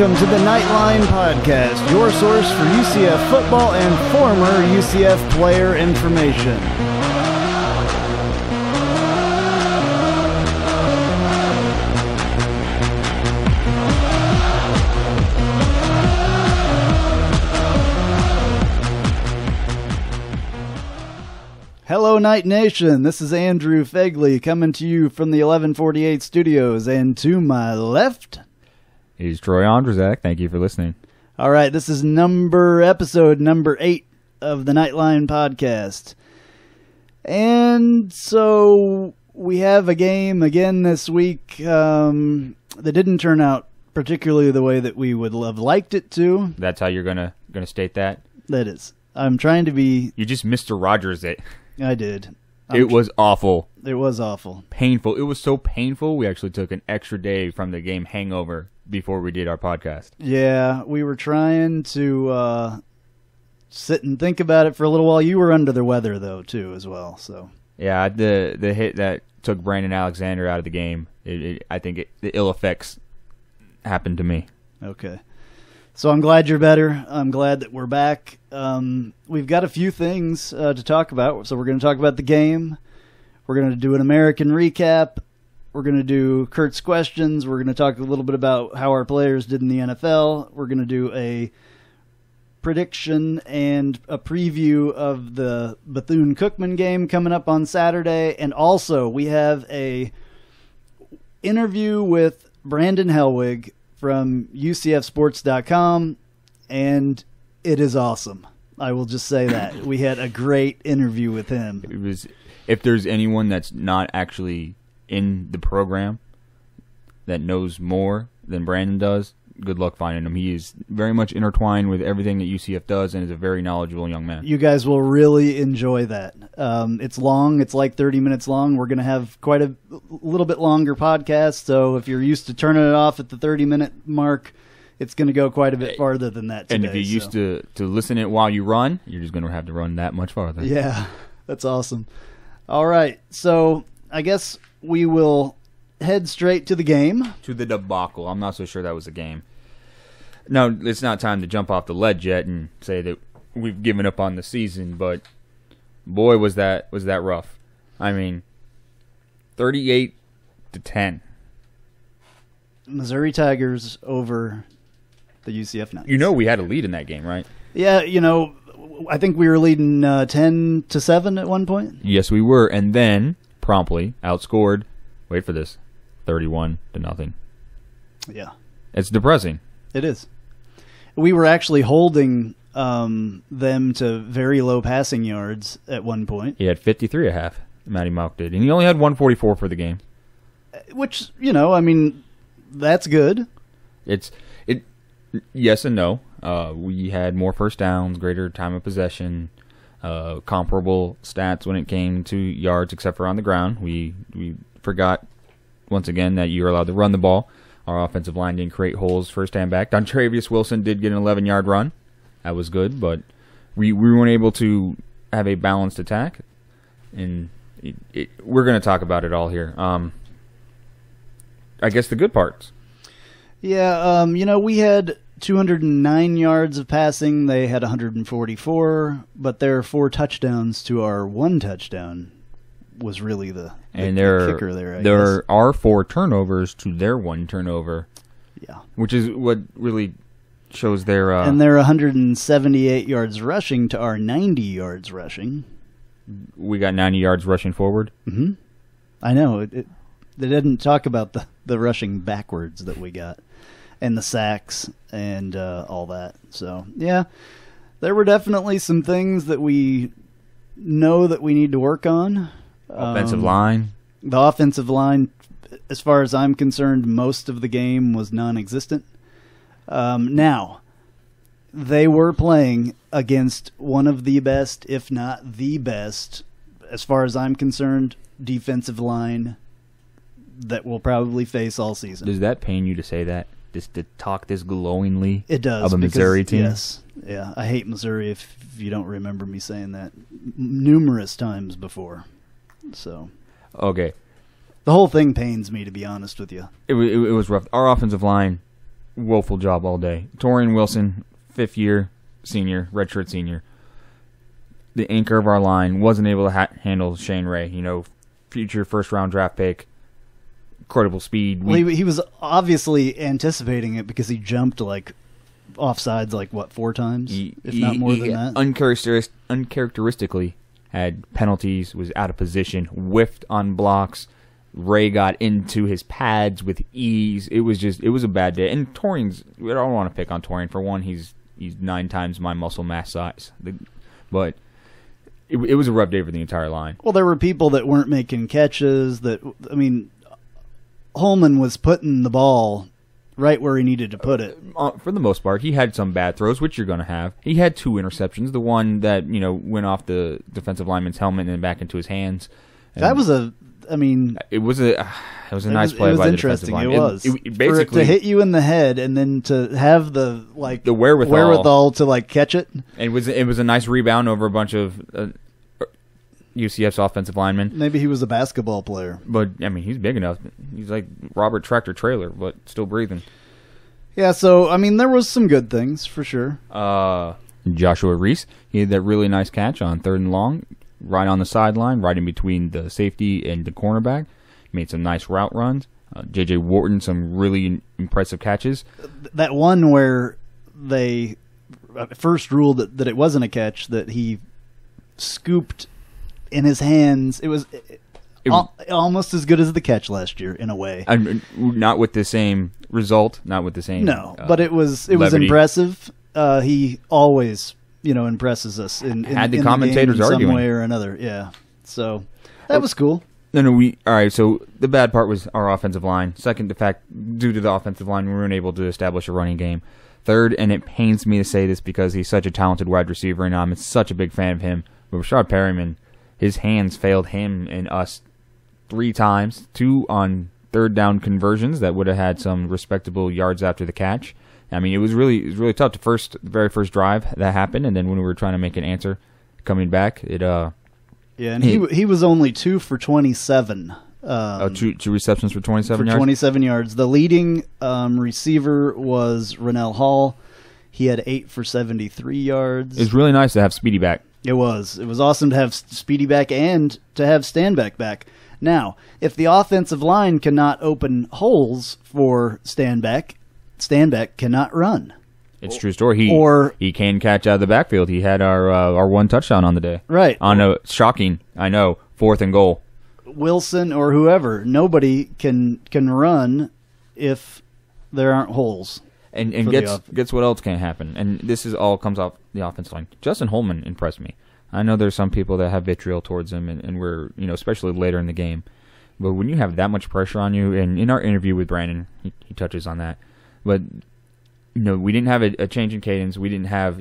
welcome to the Knightline Podcast, your source for UCF football and former UCF player information. Hello, Night Nation. This is Andrew Phegley coming to you from the 1148 studios, and to my left, he's Troy Ondrizek. Thank you for listening. All right, this is episode number 8 of the Knightline Podcast. And so we have a game again this week that didn't turn out particularly the way that we would have liked it to. That's how you're gonna state that? That is. I'm trying to be... You just Mr. Rogers it. I did. It was awful. It was awful. Painful. It was so painful, we actually took an extra day from the game hangover before we did our podcast. Yeah, we were trying to sit and think about it for a little while. You were under the weather, though, too, as well. So yeah, the hit that took Brandon Alexander out of the game, I think the ill effects happened to me. Okay. So I'm glad you're better. I'm glad that we're back. We've got a few things to talk about. So we're going to talk about the game. We're going to do an American recap. We're going to do Kurt's questions. We're going to talk a little bit about how our players did in the NFL. We're going to do a prediction and a preview of the Bethune-Cookman game coming up on Saturday. And also we have a interview with Brandon Helwig from UCFsports.com, and it is awesome. I will just say that. We had a great interview with him. It was, if there's anyone that's not actually in the program that knows more than Brandon does, good luck finding him. He is very much intertwined with everything that UCF does and is a very knowledgeable young man. You guys will really enjoy that. It's long. It's like 30 minutes long. We're going to have quite a little bit longer podcast, so if you're used to turning it off at the 30-minute mark, it's going to go quite a bit farther than that today. And if you're used to listen it while you run, you're just going to have to run that much farther. Yeah, that's awesome. All right, so I guess we will head straight to the game. To the debacle. I'm not so sure that was a game. No, it's not time to jump off the ledge yet and say that we've given up on the season, but boy, was that rough. I mean, 38-10. Missouri Tigers over the UCF Knights. You know we had a lead in that game, right? Yeah, I think we were leading 10-7 at one point. Yes, we were, and then promptly outscored, wait for this, 31-0. Yeah. It's depressing. It is. We were actually holding them to very low passing yards at one point. He had 53 a half, Matty Malk did, and he only had 144 for the game. Which, that's good. Yes and no. We had more first downs, greater time of possession, comparable stats when it came to yards, except for on the ground. We forgot once again that you're allowed to run the ball. Our offensive line didn't create holes first and back. Dontravius Wilson did get an 11-yard run. That was good, but we weren't able to have a balanced attack. And we're going to talk about it all here. I guess the good parts. Yeah, we had 209 yards of passing. They had 144, but there are 4 touchdowns to our 1 touchdown was really the kicker there, I guess. There are 4 turnovers to their 1 turnover. Yeah. Which is what really shows their... and they're 178 yards rushing to our 90 yards rushing. We got 90 yards rushing forward? Mm-hmm. I know. They didn't talk about the rushing backwards that we got and the sacks and all that. So, yeah, there were definitely some things that we know that we need to work on. Offensive line. The offensive line, as far as I'm concerned, most of the game was non-existent. Now, they were playing against one of the best, if not the best, as far as I'm concerned, defensive line that we'll probably face all season. Does that pain you to say that? Just to talk this glowingly it does, of a Missouri team? Yes. Yeah, I hate Missouri if you don't remember me saying that numerous times before. So, okay. The whole thing pains me, to be honest with you. It was rough. Our offensive line woeful job all day. Torian Wilson, 5th year senior, redshirt senior. The anchor of our line wasn't able to handle Shane Ray. Future first-round draft pick, incredible speed. Well, he was obviously anticipating it because he jumped offsides 4 times, if not more than that. Uncharacteristically had penalties, was out of position, whiffed on blocks. Ray got into his pads with ease. It was a bad day. And Torian's, I don't want to pick on Torian. For one, he's 9 times my muscle mass size. But it was a rough day for the entire line. Well, there were people that weren't making catches. Holman was putting the ball right where he needed to put it. For the most part, he had some bad throws, which you're going to have. He had 2 interceptions. The one that went off the defensive lineman's helmet and then back into his hands. And that was it was a nice play by the defensive line. It was basically to hit you in the head and then to have the wherewithal to catch it. It was a nice rebound over a bunch of UCF's offensive linemen. Maybe he was a basketball player. But, he's big enough. He's like Robert Tractor Trailer, but still breathing. Yeah, so, there was some good things, for sure. Joshua Reese, he had that really nice catch on 3rd and long, right on the sideline, right in between the safety and the cornerback. Made some nice route runs. J.J. Wharton, some really impressive catches. That one where they first ruled that it wasn't a catch, that he scooped in his hands. It was almost as good as the catch last year in a way. Not with the same result, not with the same. No, but it was impressive. He always impresses us in the commentators the game in arguing some way or another. Yeah, so that was cool. All right. So the bad part was our offensive line. Second, the fact due to the offensive line, we weren't able to establish a running game. Third, and it pains me to say this because he's such a talented wide receiver, and I'm such a big fan of him. But Rashad Perryman, his hands failed him and us 3 times. 2 on 3rd down conversions that would have had some respectable yards after the catch. It was really tough. The very first drive that happened, and then when we were trying to make an answer coming back, he was only 2 for 27. 2 receptions for 27 yards? 27 yards. The leading receiver was Rennell Hall. He had 8 for 73 yards. It's really nice to have Speedy back. It was. It was awesome to have Speedy back and to have Stanback back. Now, if the offensive line cannot open holes for Stanback cannot run. It's a true story. He can catch out of the backfield. He had our 1 touchdown on the day. Right. On a shocking, 4th and goal. Wilson or whoever, nobody can run if there aren't holes. And gets what else can happen. And this all comes off the offensive line. Justin Holman impressed me. I know there's some people that have vitriol towards him, and we're, especially later in the game. But when you have that much pressure on you, and in our interview with Brandon, he touches on that. But, we didn't have a change in cadence. We didn't have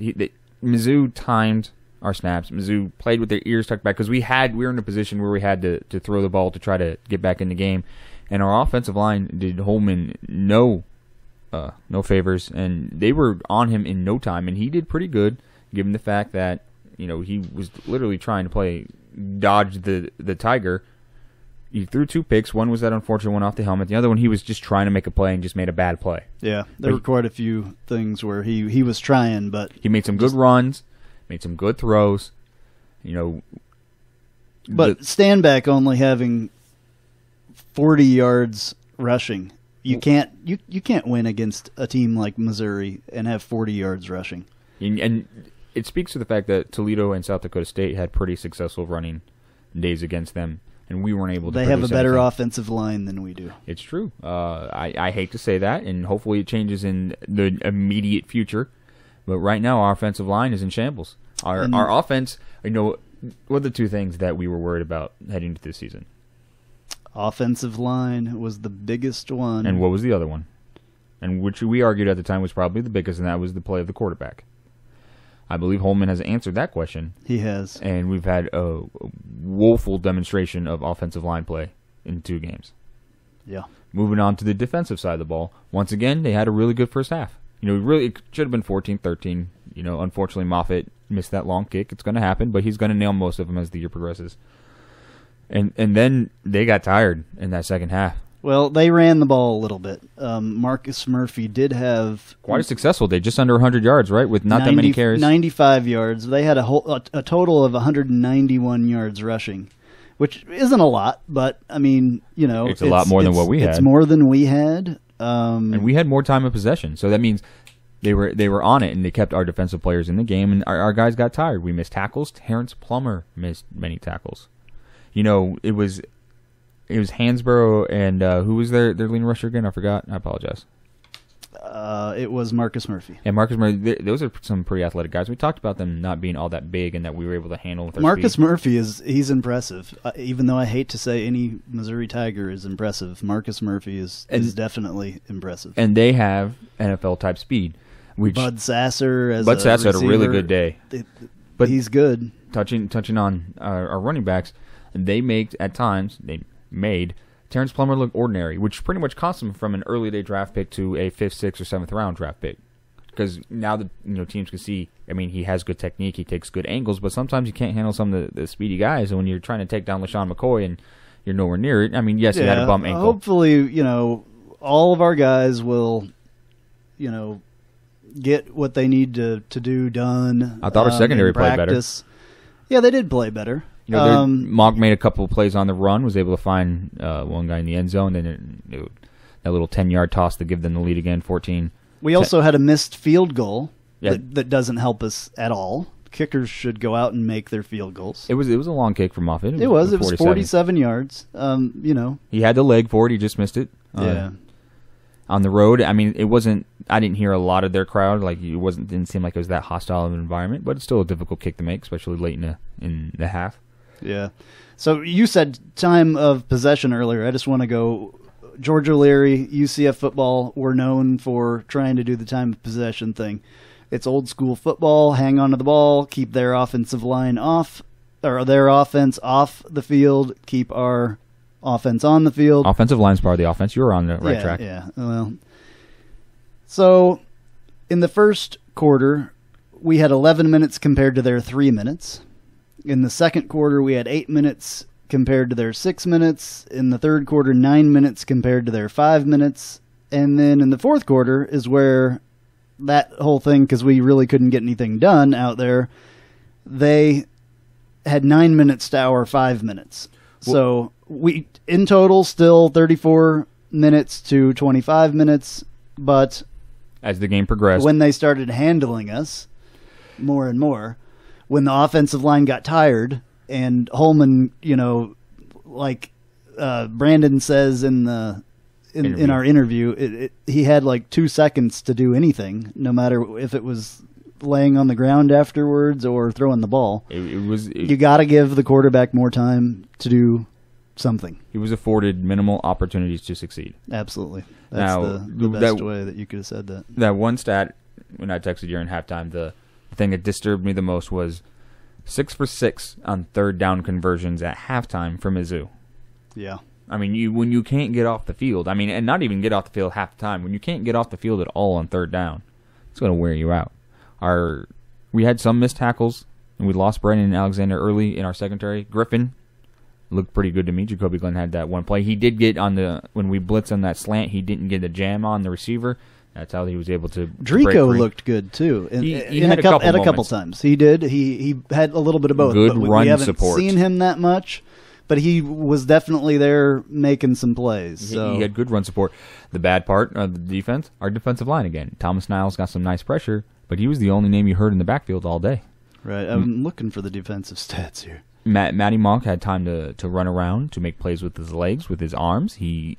Mizzou timed our snaps. Mizzou played with their ears tucked back because we were in a position where we had to throw the ball to try to get back in the game. And our offensive line did Holman no favors, and they were on him in no time, and he did pretty good given the fact that he was literally trying to dodge the Tiger. He threw 2 picks. One was that unfortunate one off the helmet. The other one, he was just trying to make a play and just made a bad play. Yeah, there were quite a few things where he was trying, but he made some good runs, made some good throws. But Stanback only having 40 yards rushing. You can't win against a team like Missouri and have 40 yards rushing. And it speaks to the fact that Toledo and South Dakota State had pretty successful running days against them, and we weren't able to. They have a better offensive line than we do. It's true. I hate to say that, and hopefully it changes in the immediate future. But right now, our offensive line is in shambles. Our offense, what are the 2 things that we were worried about heading into this season? Offensive line was the biggest one. And what was the other one? And which we argued at the time was probably the biggest, and that was the play of the quarterback. I believe Holman has answered that question. He has. And we've had a woeful demonstration of offensive line play in 2 games. Yeah. Moving on to the defensive side of the ball. Once again, they had a really good first half. Really, it should have been 14-13. Unfortunately, Moffitt missed that long kick. It's going to happen, but he's going to nail most of them as the year progresses. And then they got tired in that second half. Well, they ran the ball a little bit. Marcus Murphy did have quite a successful day, just under 100 yards, right, with not that many carries. 95 yards. They had a total of 191 yards rushing, which isn't a lot, but I mean, it's a lot more than what we had. It's more than we had, and we had more time of possession. So that means they were on it, and they kept our defensive players in the game, and our guys got tired. We missed tackles. Terrence Plummer missed many tackles. It was Hansborough and who was their leading rusher again? I forgot. I apologize. It was Marcus Murphy. And Marcus Murphy, those are some pretty athletic guys. We talked about them not being all that big and that we were able to handle with our Marcus speed. Murphy he's impressive. Even though I hate to say any Missouri Tiger is impressive, Marcus Murphy is definitely impressive. And they have NFL-type speed. Bud Sasser had a really good day. But he's good. Touching on our running backs, they made Terrence Plummer look ordinary, which pretty much cost him from an early-day draft pick to a 5th, 6th, or 7th round draft pick. Because now the teams can see, he has good technique, he takes good angles, but sometimes you can't handle some of the speedy guys. And when you're trying to take down LaShawn McCoy and you're nowhere near it, yes, he had a bum ankle. Hopefully, all of our guys will, get what they need to do done. I thought our secondary played better. Yeah, they did play better. Mogg made a couple of plays on the run, was able to find one guy in the end zone, and that little 10-yard toss to give them the lead again, 14. We also had a missed field goal that doesn't help us at all. Kickers should go out and make their field goals. It was a long kick from off it. It was 47 yards. He had the leg for it. He just missed it. On the road, it wasn't. I didn't hear a lot of their crowd. Didn't seem like it was that hostile of an environment. But it's still a difficult kick to make, especially late in the half. Yeah. So you said time of possession earlier. I just want to go. George O'Leary, UCF football, we're known for trying to do the time of possession thing. It's old school football. Hang on to the ball. Keep their offensive line off, or their offense off the field. Keep our offense on the field. Offensive line's part of the offense. You were on the right track. Yeah. Well, so in the first quarter, we had 11 minutes compared to their 3 minutes. In the second quarter, we had 8 minutes compared to their 6 minutes. In the third quarter, 9 minutes compared to their 5 minutes. And then in the fourth quarter is where that whole thing, because we really couldn't get anything done out there, they had 9 minutes to our 5 minutes. So we, in total, still 34 minutes to 25 minutes. But as the game progressed, when they started handling us more and more, when the offensive line got tired, and Holman, Brandon says in our interview, he had 2 seconds to do anything, no matter if it was laying on the ground afterwards or throwing the ball. You got to give the quarterback more time to do something. He was afforded minimal opportunities to succeed. Absolutely. That's the best way that you could have said that. That one stat, when I texted you in halftime, the thing that disturbed me the most was 6 for 6 on third down conversions at halftime for Mizzou. Yeah. When you can't get off the field, and not even get off the field half the time, when you can't get off the field at all on third down, it's going to wear you out. We had some missed tackles, and we lost Brandon Alexander early in our secondary. Griffin looked pretty good to me. Jacoby Glenn had that one play. He did get when we blitzed on that slant, he didn't get a jam on the receiver. That's how he was able to Drico looked good, too. He had a couple times. He did. He had a little bit of both. Good run we haven't support. Seen him that much, but he was definitely there making some plays. So. He had good run support. The bad part of the defense, our defensive line again. Thomas Niles got some nice pressure, but he was the only name you heard in the backfield all day. Right. I'm looking for the defensive stats here. Matty Monk had time to run around, to make plays with his legs, with his arms. He,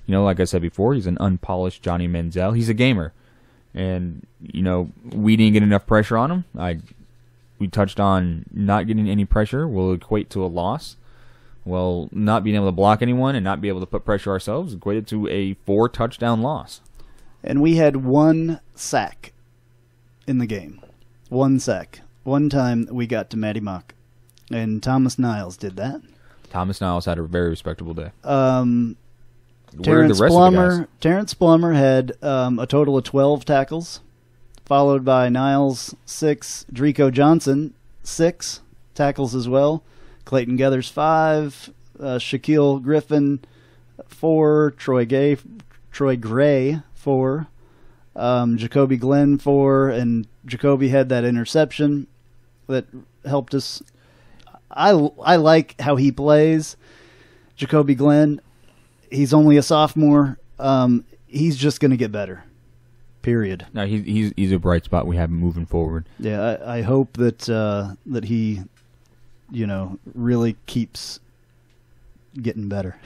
like I said before, he's an unpolished Johnny Manziel. He's a gamer. And, we didn't get enough pressure on him. We touched on not getting any pressure will equate to a loss. Well, not being able to block anyone and not be able to put pressure ourselves equated to a 4-touchdown loss. And we had 1 sack in the game. 1 sack. One time we got to Matty Mock. And Thomas Niles did that. Thomas Niles had a very respectable day. Terrence Plummer had a total of 12 tackles, followed by Niles 6, Drico Johnson 6 tackles as well, Clayton Geathers 5, Shaquille Griffin 4, Troy Gray 4, Jacoby Glenn 4, and Jacoby had that interception that helped us. I like how he plays. Jacoby Glenn, he's only a sophomore. He's just going to get better. Period. No, he's a bright spot we have moving forward. Yeah, I hope that he, really keeps getting better.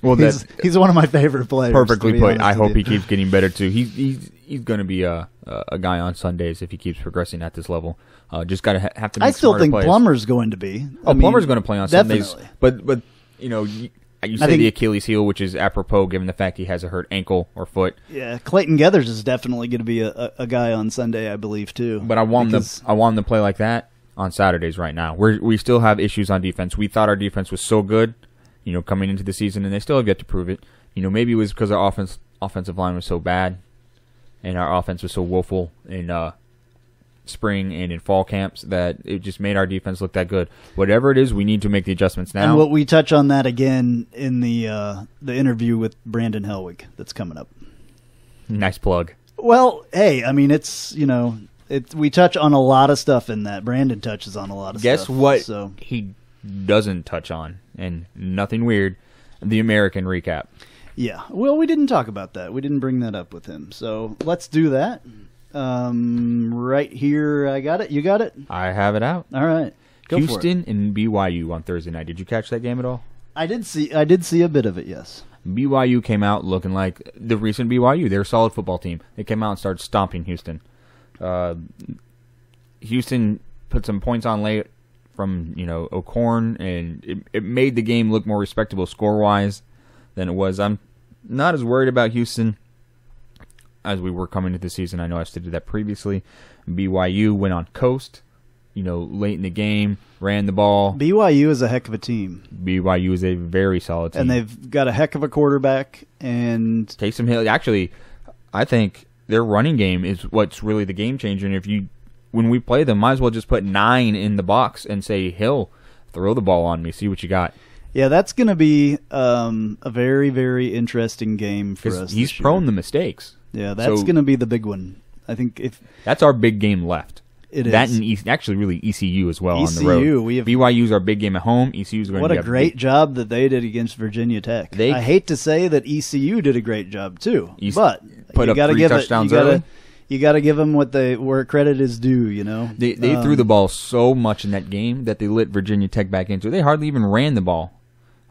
Well, he's one of my favorite players. Perfectly put. I hope he keeps getting better too. He's going to be a guy on Sundays if he keeps progressing at this level. Just got to have to. Make I still think plays. Plummer's going to be. Plummer's going to play on definitely. Sundays. But you say the Achilles heel, which is apropos given the fact he has a hurt ankle or foot. Yeah, Clayton Geathers is definitely going to be a guy on Sunday, I believe, too. But I want him to play like that on Saturdays right now. We still have issues on defense. We thought our defense was so good, coming into the season, and they still have yet to prove it. Maybe it was because our offensive line was so bad, and our offense was so woeful in spring and in fall camps that it just made our defense look that good. Whatever it is, we need to make the adjustments now. And what we touch on that again in the interview with Brandon Helwig that's coming up. Nice plug. Well, hey, it's we touch on a lot of stuff in that. Brandon touches on a lot of Guess stuff. what So he doesn't touch on, and nothing weird, the American recap. Yeah. Well, we didn't talk about that. We didn't bring that up with him. So let's do that. Right here, I got it. You got it? I have it out. All right. Go Houston for it. and BYU on Thursday night. Did you catch that game at all? I did see a bit of it, yes. BYU came out looking like the recent BYU. They're a solid football team. They came out and started stomping Houston. Houston put some points on late from O'Korn, and it made the game look more respectable score-wise than it was. I'm not as worried about Houston as we were coming into the season. I know I stated that previously. BYU went on coast, late in the game, ran the ball. BYU is a heck of a team. BYU is a very solid team. And they've got a heck of a quarterback. And Taysom Hill, actually, I think their running game is what's really the game changer. And when we play them, might as well just put 9 in the box and say, Hill, throw the ball on me, see what you got. Yeah, that's going to be a very, very interesting game for us. He's prone to mistakes. Yeah, that's going to be the big one. I think that's our big game left. It is. That and actually really ECU as well on the road. BYU's our big game at home. ECU's going to be what a great job that they did against Virginia Tech. I hate to say that ECU did a great job too, but put up 3 touchdowns early. You got to give them where credit is due. They threw the ball so much in that game that they lit Virginia Tech back into it. They hardly even ran the ball.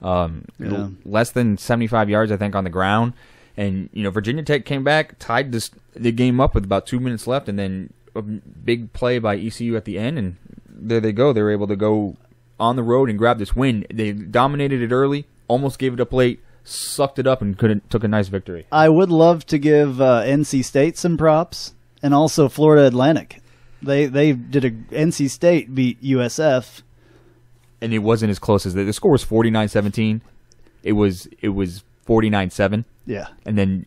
Less than 75 yards, I think, on the ground. And, Virginia Tech came back, tied the game up with about 2 minutes left, and then a big play by ECU at the end, and there they go. They were able to go on the road and grab this win. They dominated it early, almost gave it up late, sucked it up, and took a nice victory. I would love to give NC State some props, and also Florida Atlantic. They did NC State beat USF. And it wasn't as close as the score was 49-17. It was 49-7. Yeah. And then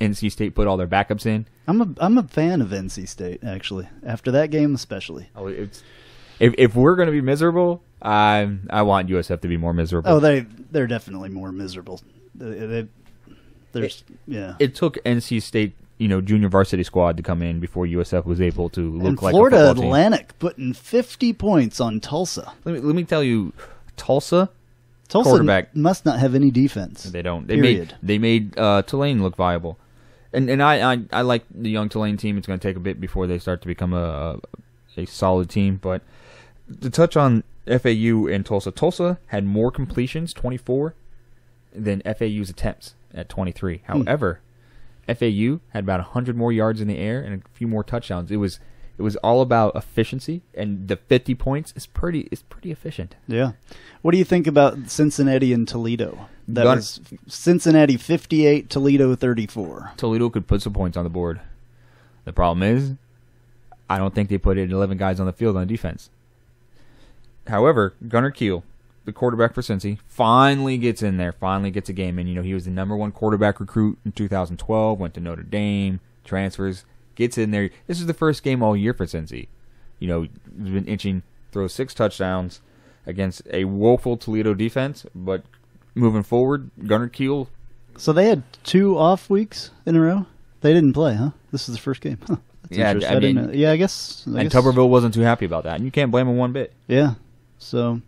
NC State put all their backups in. I'm a fan of NC State, actually, after that game especially. Oh, if we're going to be miserable, I want USF to be more miserable. Oh, they're definitely more miserable. It took NC State, junior varsity squad to come in before USF was able to look like Florida a football team. Atlantic putting 50 points on Tulsa. Let me tell you, Tulsa quarterback must not have any defense. They don't. They made Tulane look viable, and I like the young Tulane team. It's going to take a bit before they start to become a solid team. But to touch on FAU and Tulsa had more completions, 24, than FAU's attempts at 23. However, FAU had about 100 more yards in the air and a few more touchdowns. It was all about efficiency, and the 50 points is pretty efficient. Yeah. What do you think about Cincinnati and Toledo? That was Cincinnati 58, Toledo 34. Toledo could put some points on the board. The problem is, I don't think they put 11 guys on the field on defense. However, Gunnar Kiel, the quarterback for Cincy, finally gets in there, finally gets a game in. He was the number 1 quarterback recruit in 2012, went to Notre Dame, transfers, gets in there. This is the first game all year for Cincy. He's been inching, throws 6 touchdowns against a woeful Toledo defense, but moving forward, Gunnar Kiel. So they had 2 off weeks in a row? They didn't play, huh? This is the first game. Huh. That's Yeah, interesting. I guess. Tuberville wasn't too happy about that, and you can't blame him one bit. Yeah. So,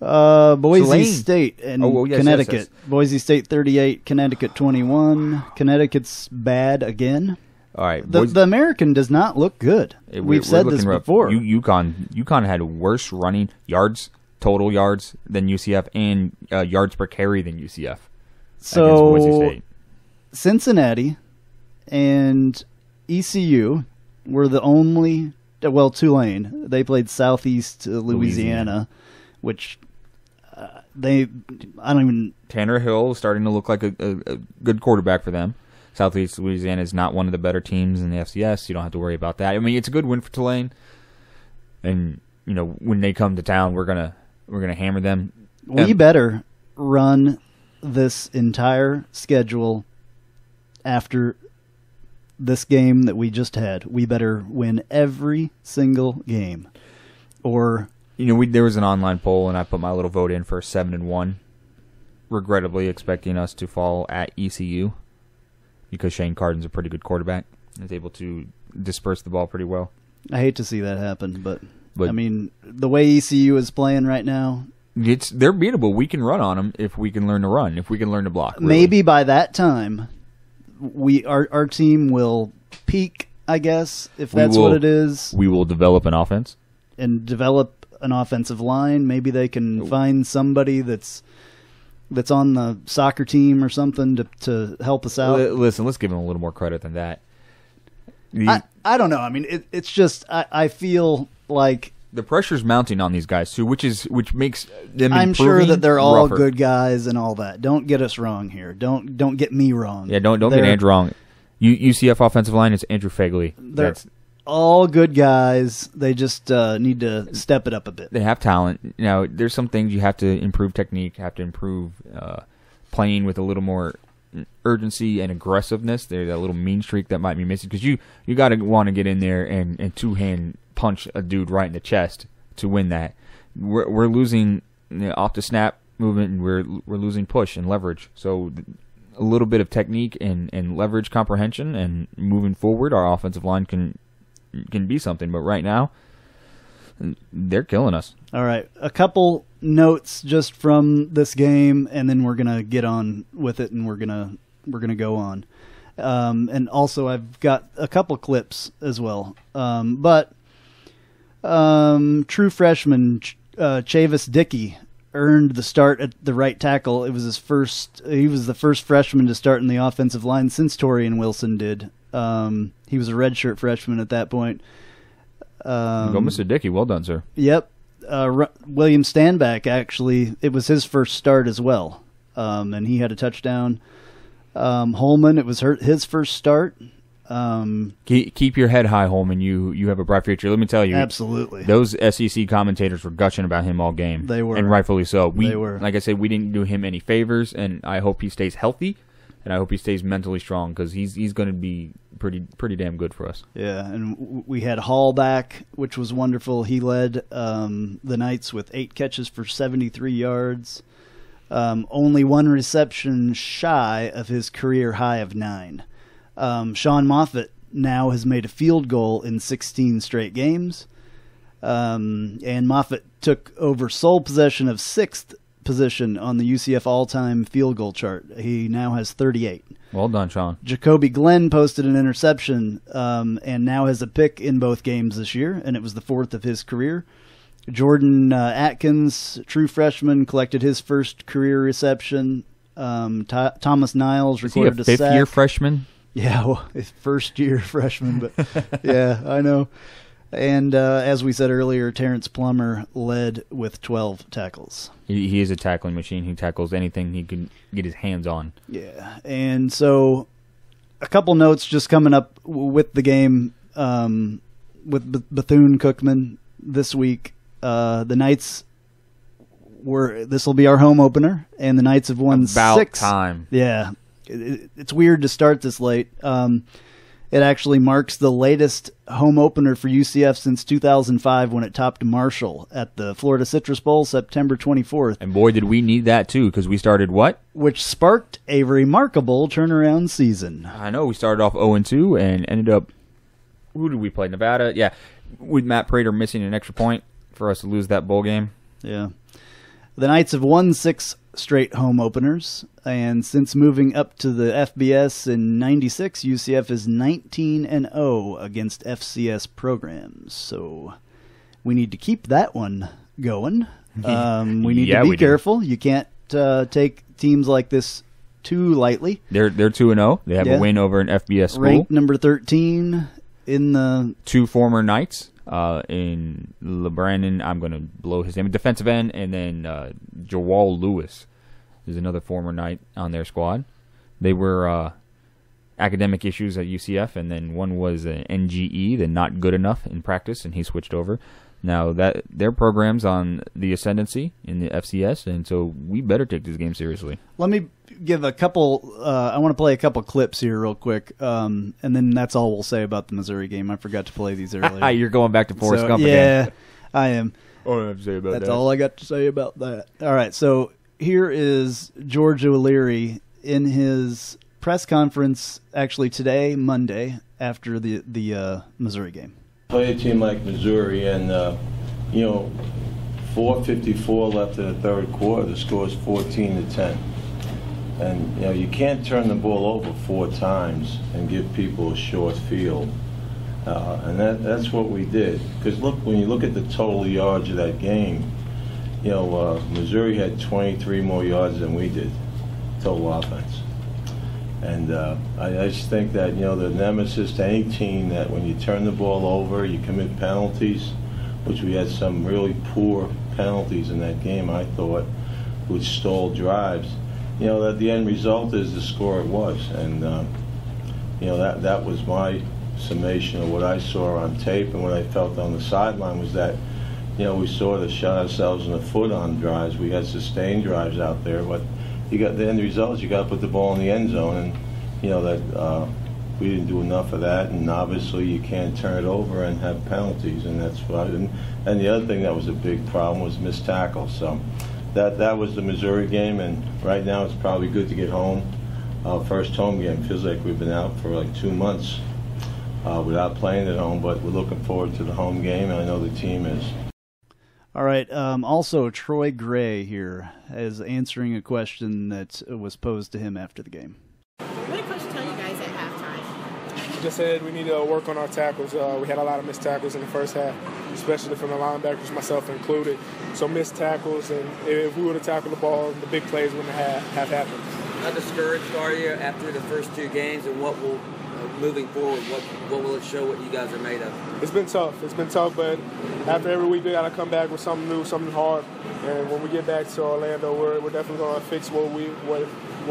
Boise Tulane. State and Yes, Connecticut. yes. Boise State 38, Connecticut 21. Connecticut's bad again. All right, The American does not look good. We've said this before. UConn had worse running yards, total yards than UCF, and yards per carry than UCF. So against Boise State. Cincinnati and ECU were the only. Well, Tulane. They played Southeast Louisiana, which I don't even. Tanner Hill is starting to look like a good quarterback for them. Southeast Louisiana is not one of the better teams in the FCS. You don't have to worry about that. I mean, it's a good win for Tulane, and when they come to town, we're gonna hammer them. We better run this entire schedule after this game that we just had. We better win every single game, or there was an online poll, and I put my little vote in for 7-1, regrettably expecting us to fall at ECU. Because Shane Carden's a pretty good quarterback. He's able to disperse the ball pretty well. I hate to see that happen, but I mean, the way ECU is playing right now, they're beatable. We can run on them if we can learn to run, if we can learn to block. Really. Maybe by that time, our team will peak, I guess, if that's what it is. We will develop an offense. And develop an offensive line. Maybe they can find somebody that's on the soccer team or something to help us out. Listen, let's give him a little more credit than that. I don't know. I mean, it's just I feel like the pressure's mounting on these guys too, which makes them. I'm sure that they're all rougher. good guys and all that. Don't get us wrong here. Don't get me wrong. Yeah, don't get Andrew wrong. UCF offensive line is Andrew Phegley. That's all good guys. They just need to step it up a bit. They have talent. Now, there's some things you have to improve technique, have to improve playing with a little more urgency and aggressiveness. There's that little mean streak that might be missing because you got to want to get in there and two-hand punch a dude right in the chest to win that. We're losing off the snap movement, and we're losing push and leverage. So a little bit of technique and leverage comprehension, and moving forward, our offensive line can be something. But right now, they're killing us. All right, a couple notes just from this game, and then we're gonna get on with it, and we're gonna go on. And also, I've got a couple clips as well. But true freshman Chavis Dickey earned the start at the right tackle. It was his first. He was the first freshman to start in the offensive line since Torian Wilson did. He was a redshirt freshman at that point. Go, Mr. Dickey. Well done, sir. Yep. William Stanback, actually, it was his first start as well, and he had a touchdown. Holman, it was his first start. Keep your head high, Holman. You have a bright future. Let me tell you. Absolutely. Those SEC commentators were gushing about him all game. They were. And rightfully so. They were. Like I said, we didn't do him any favors, and I hope he stays healthy, and I hope he stays mentally strong because he's going to be pretty damn good for us. Yeah, and we had Hall back, which was wonderful. He led the Knights with 8 catches for 73 yards. Only 1 reception shy of his career high of 9. Sean Moffitt now has made a field goal in 16 straight games. And Moffitt took over sole possession of 6th position on the UCF all-time field goal chart. He now has 38. Well done, Sean. Jacoby Glenn posted an interception and now has a pick in both games this year, and it was the 4th of his career. Jordan Atkins, true freshman, collected his first career reception. Thomas Niles recorded a sack. Is he a fifth-year freshman? Yeah, well, first-year freshman, but yeah, I know. And as we said earlier, Terrence Plummer led with 12 tackles. He is a tackling machine. He tackles anything he can get his hands on. Yeah, and so a couple notes just coming up with the game with Bethune-Cookman this week. The Knights this will be our home opener, and the Knights have won About 6. time. Yeah, it's weird to start this late. And It actually marks the latest home opener for UCF since 2005 when it topped Marshall at the Florida Citrus Bowl, September 24th. And boy, did we need that, too, because we started what? Which sparked a remarkable turnaround season. I know. We started off 0-2 and ended up, who did we play? Nevada? Yeah, with Matt Prater missing an extra point for us to lose that bowl game. Yeah. The Knights have won 6 straight home openers, and since moving up to the FBS in '96, UCF is 19-0 against FCS programs. So we need to keep that one going. We need to be careful. You can't take teams like this too lightly. They're 2-0. They have a win over an FBS school. Ranked number 13 in the 2 former Knights. In LeBrandon, I'm going to blow his name, defensive end, and then Jawal Lewis is another former Knight on their squad. They were academic issues at UCF, and then one was an NGE, the not good enough in practice, and he switched over. Now, that their program's on the ascendancy in the FCS, and so we better take this game seriously. Let me give a couple I want to play a couple clips here real quick, and then that's all we'll say about the Missouri game. I forgot to play these earlier. You're going back to Forrest Gump again. Yeah, I am. All I have to say about that's all I got to say about that. All right, so here is George O'Leary in his press conference, actually today, Monday, after the Missouri game. Play a team like Missouri, and 4:54 left in the third quarter. The score is 14-10, and you can't turn the ball over 4 times and give people a short field, and that's what we did. Because look, when you look at the total yards of that game, Missouri had 23 more yards than we did, total offense. And I just think that, the nemesis to any team, that when you turn the ball over, you commit penalties, which we had some really poor penalties in that game, I thought, which stalled drives, that the end result is the score it was. And, that was my summation of what I saw on tape, and what I felt on the sideline was that, we sort of shot ourselves in the foot on drives. We had sustained drives out there, but you got the end result. You got to put the ball in the end zone, and that we didn't do enough of that. And obviously, you can't turn it over and have penalties, and that's what. And the other thing that was a big problem was missed tackles. So that was the Missouri game, and right now it's probably good to get home. First home game. Feels like we've been out for like 2 months without playing at home, but we're looking forward to the home game, and I know the team is. All right. Also, Troy Gray here is answering a question that was posed to him after the game. What did Coach tell you guys at halftime? He just said we need to work on our tackles. We had a lot of missed tackles in the first half, especially from the linebackers, myself included. So missed tackles, and if we would have tackled the ball, the big plays wouldn't have happened. How discouraged are you after the first 2 games, and what will moving forward, what will it show what you guys are made of? It's been tough, but after every week we got to come back with something new, something hard. And when we get back to Orlando, we're definitely going to fix what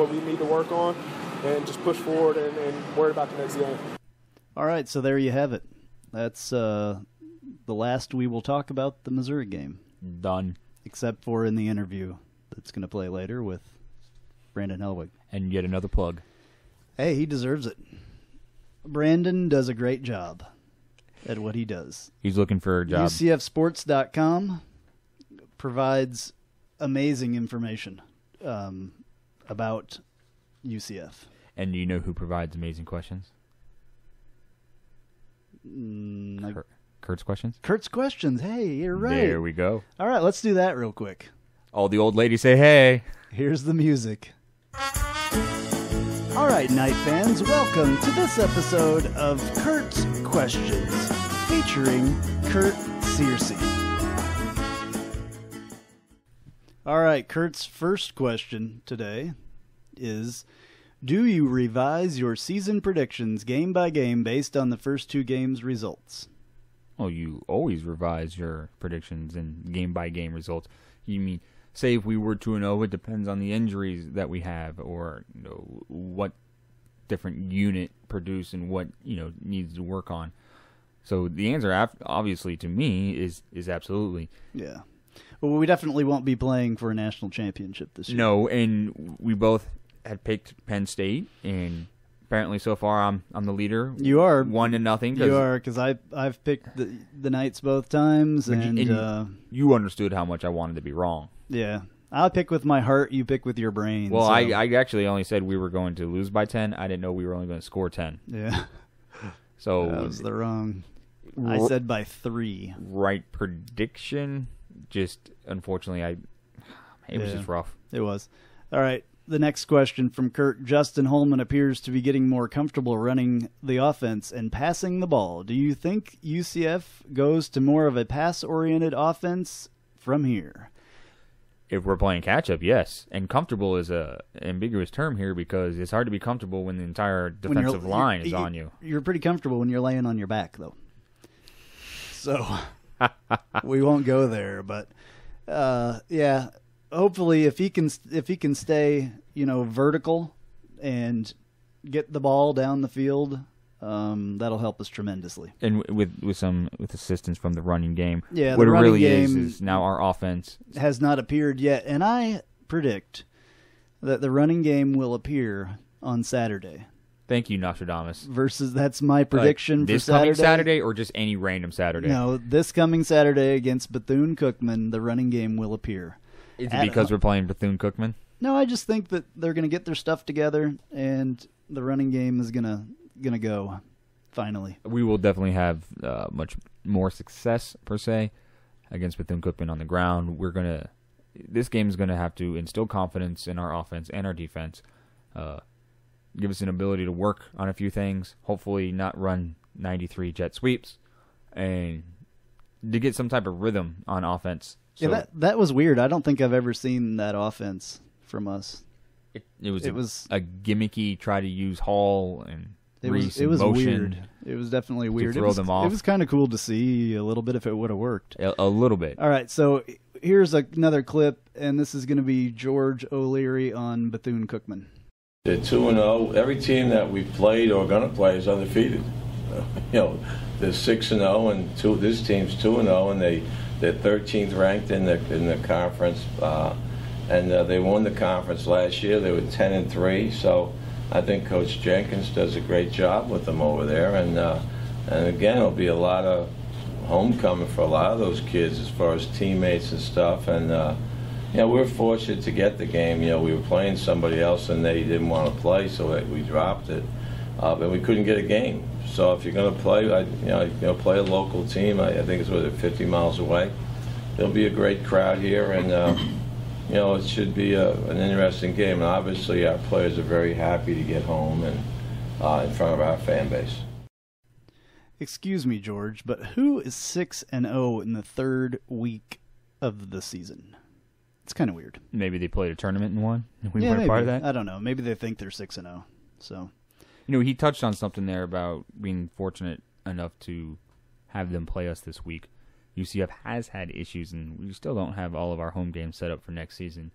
we need to work on and just push forward and worry about the next game. All right, so there you have it. That's the last we will talk about the Missouri game. Done. Except for in the interview that's going to play later with Brandon Helwig. And yet another plug. Hey, he deserves it. Brandon does a great job at what he does. He's looking for a job. UCFsports.com provides amazing information about UCF. And do you know who provides amazing questions? Kurt's Questions? Kurt's Questions. Hey, you're right. There we go. All right, let's do that real quick. All the old ladies say hey. Here's the music. All right, Knight fans, welcome to this episode of Kurt's Questions, featuring Kurt Searcy. All right, Kurt's first question today is, do you revise your season predictions game by game based on the first 2 games' results? Oh, you always revise your predictions and game by game results. You mean, say if we were 2-0, it depends on the injuries that we have, or what different unit produce and what needs to work on. So the answer, obviously, to me is absolutely. Yeah. Well, we definitely won't be playing for a national championship this year. No, and we both had picked Penn State, and Apparently, so far, I'm the leader. You are 1-0. You are, because I've picked the Knights both times, and you understood how much I wanted to be wrong. Yeah, I'll pick with my heart. You pick with your brain. Well, so. I actually only said we were going to lose by 10. I didn't know we were only going to score 10. Yeah, so that was the wrong. I said by 3. Right prediction. Just unfortunately, it was just rough. It was. All right. The next question from Kurt. Justin Holman appears to be getting more comfortable running the offense and passing the ball. Do you think UCF goes to more of a pass-oriented offense from here? If we're playing catch-up, yes. And comfortable is an ambiguous term here because it's hard to be comfortable when the entire defensive line is on you. You're pretty comfortable when you're laying on your back, though. So we won't go there, but yeah. Hopefully, if he can stay, vertical and get the ball down the field, that'll help us tremendously. And with assistance from the running game. Yeah, what it really is now our offense has not appeared yet, and I predict that the running game will appear on Saturday. Thank you, Nostradamus. That's my prediction for Saturday. This coming Saturday or just any random Saturday? No, this coming Saturday against Bethune-Cookman, the running game will appear. Is it because we're playing Bethune-Cookman? No, I just think that they're going to get their stuff together, and the running game is gonna go, finally. We will definitely have much more success, per se, against Bethune-Cookman on the ground. This game is going to have to instill confidence in our offense and our defense, give us an ability to work on a few things, hopefully not run 93 jet sweeps, and to get some type of rhythm on offense. So yeah, that was weird. I don't think I've ever seen that offense from us. It was a gimmicky try to use Hall and Reese. It was motion weird. It was definitely weird. To throw them off. It was kind of cool to see a little bit if it would have worked. A little bit. All right, so here's another clip, and this is going to be George O'Leary on Bethune-Cookman. They're 2-0. Every team that we've played or going to play is undefeated. They're 6-0, and this team's 2-0, and they're 13th ranked in the conference, and they won the conference last year. They were 10-3, so I think Coach Jenkins does a great job with them over there, and again, it'll be a lot of homecoming for a lot of those kids as far as teammates and stuff, and we're fortunate to get the game. We were playing somebody else and they didn't want to play, so we dropped it, but we couldn't get a game. So if you're going to play, play a local team. I think it's 50 miles away. There'll be a great crowd here, and it should be an interesting game. And obviously, our players are very happy to get home and in front of our fan base. Excuse me, George, but who is 6-0 in the third week of the season? It's kind of weird. Maybe they played a tournament and won. We weren't part of that. I don't know. Maybe they think they're 6-0. So. He touched on something there about being fortunate enough to have them play us this week. UCF has had issues, and we still don't have all of our home games set up for next season.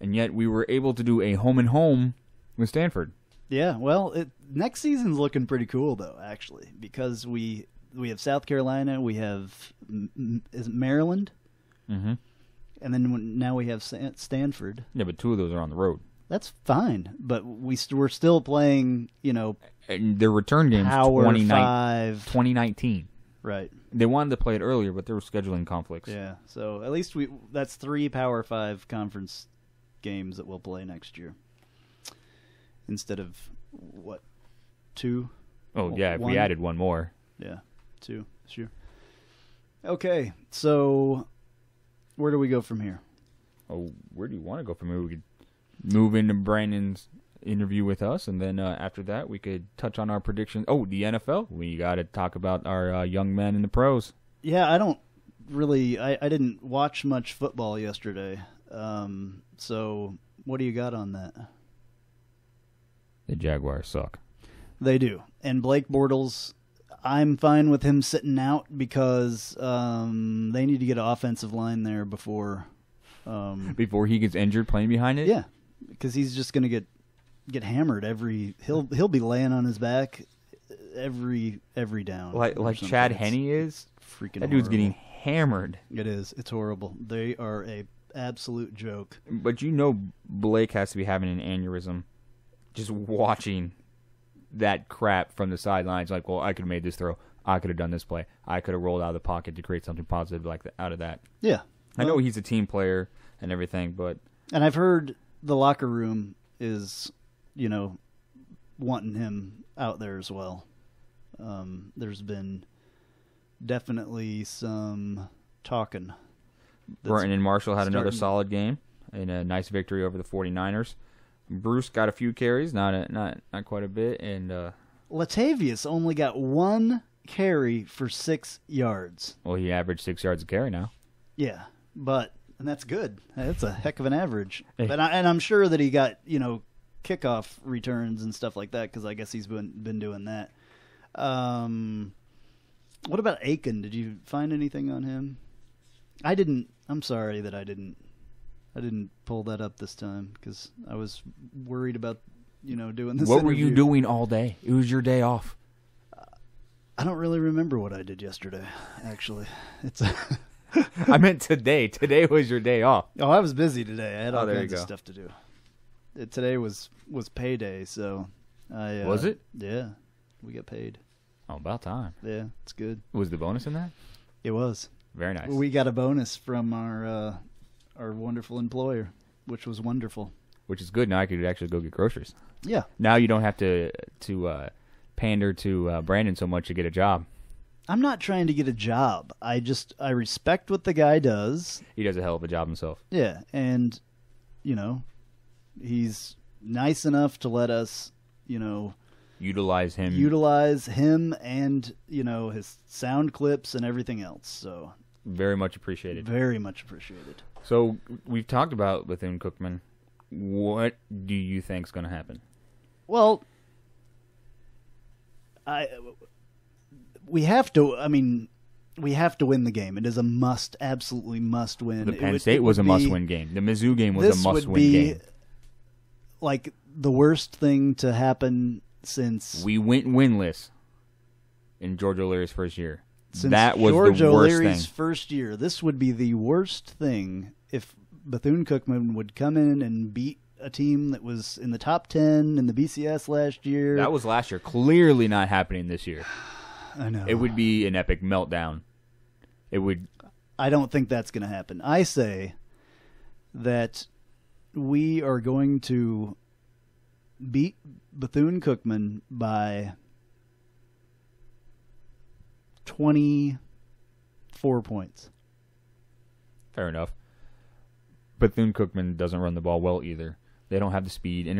And yet we were able to do a home-and-home with Stanford. Yeah, well, next season's looking pretty cool, though, actually, because we have South Carolina, we have is it Maryland? Mm-hmm. And then now we have Stanford. Yeah, but 2 of those are on the road. That's fine, but we're still playing, And their return game's 2019. Right. They wanted to play it earlier, but there were scheduling conflicts. Yeah, so at least that's 3 Power 5 conference games that we'll play next year. Instead of, 2? Oh, yeah, if we added 1 more. Yeah, 2, sure. Okay, so where do we go from here? Oh, where do you want to go from here? We could move into Brandon's interview with us, and then after that we could touch on our predictions. Oh, the NFL. We got to talk about our young men in the pros. Yeah, I don't really I didn't watch much football yesterday. So what do you got on that? The Jaguars suck. They do. And Blake Bortles, I'm fine with him sitting out because they need to get an offensive line there before he gets injured playing behind it. Yeah, because he's just going to get hammered he'll be laying on his back every down. Like Chad Henne is. Freaking that dude's horrible. getting hammered. It is. It's horrible. They are a absolute joke. But Blake has to be having an aneurysm just watching that crap from the sidelines. Like, well, I could have made this throw. I could have done this play. I could have rolled out of the pocket to create something positive like that, out of that. Yeah. I know he's a team player and everything, but... And I've heard the locker room is, wanting him out there as well. There's been definitely some talking. Burton and Marshall had another solid game and a nice victory over the 49ers. Bruce got a few carries, not quite a bit, and Latavius only got 1 carry for 6 yards. Well, he averaged 6 yards a carry now. Yeah, and that's good. That's a heck of an average. Hey. And I'm sure that he got kickoff returns and stuff like that because I guess he's been doing that. What about Aiken? Did you find anything on him? I didn't. I'm sorry that I didn't pull that up this time because I was worried about doing this. What were interview. you doing all day? It was your day off. I don't really remember what I did yesterday. Actually, it's. I meant today. Today was your day off. Oh, I was busy today. I had all there kinds you of go. stuff to do. Today was payday, so I Was it? Yeah, we got paid. Oh, about time. Yeah, it's good. Was the bonus in that? It was. Very nice. We got a bonus from our wonderful employer, which was wonderful. Which is good. Now I could actually go get groceries. Yeah. Now you don't have to pander to Brandon so much to get a job. I'm not trying to get a job. I respect what the guy does. He does a hell of a job himself. Yeah, and he's nice enough to let us, Utilize him. utilize him and his sound clips and everything else. So Very much appreciated. very much appreciated. So we've talked about Bethune-Cookman. What do you think's going to happen? Well, we have to. I mean, we have to win the game. It is a must, absolutely must win. The Penn State was a must-win game. The Mizzou game was a must-win This would be game. like the worst thing to happen since We went winless in George O'Leary's first year. Since That was George the worst O'Leary's thing. first year. This would be the worst thing if Bethune-Cookman would come in and beat a team that was in the top 10 in the BCS last year. That was last year. Clearly not happening this year. I know. It would be an epic meltdown. It would. I don't think that's going to happen. I say that we are going to beat Bethune-Cookman by 24 points. Fair enough. Bethune-Cookman doesn't run the ball well either. They don't have the speed, and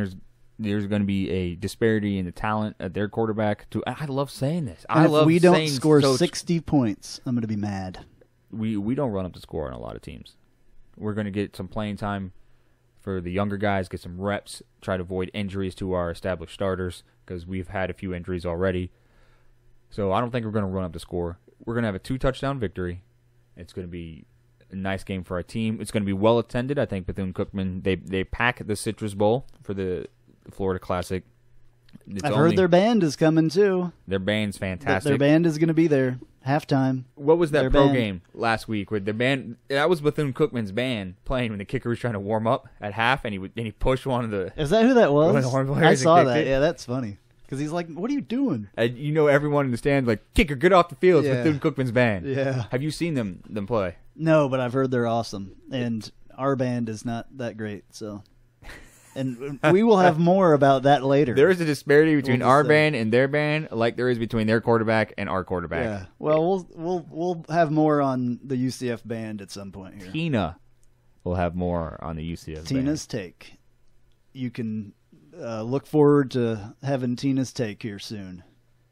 there's going to be a disparity in the talent at their quarterback. I love saying this. And if we don't saying score so- 60 points, I'm going to be mad. We don't run up the score on a lot of teams. We're going to get some playing time for the younger guys, get some reps, try to avoid injuries to our established starters because we've had a few injuries already. So I don't think we're going to run up the score. We're going to have a 2-touchdown victory. It's going to be a nice game for our team. It's going to be well attended. I think Bethune-Cookman, they pack the Citrus Bowl for the Florida Classic. I've heard their band is coming too. Their band's fantastic. Their band is going to be there halftime. What was that Their pro band. game last week with the band? That was Bethune-Cookman's band playing when the kicker was trying to warm up at half, and he pushed one of the. Is that who that One of was? the horn players I and saw kicked that. it. Yeah, that's funny. Because he's like, what are you doing? And everyone in the stands like, kicker, get off the field. It's Yeah. Bethune-Cookman's band. Yeah. Have you seen them play? No, but I've heard they're awesome. And our band is not that great, so. And we will have more about that later. There is a disparity between We'll our just say. band and their band, like there is between their quarterback and our quarterback. Yeah. Well, we'll have more on the UCF band at some point here. Tina will have more on the UCF Tina's Take. You can look forward to having Tina's Take here soon.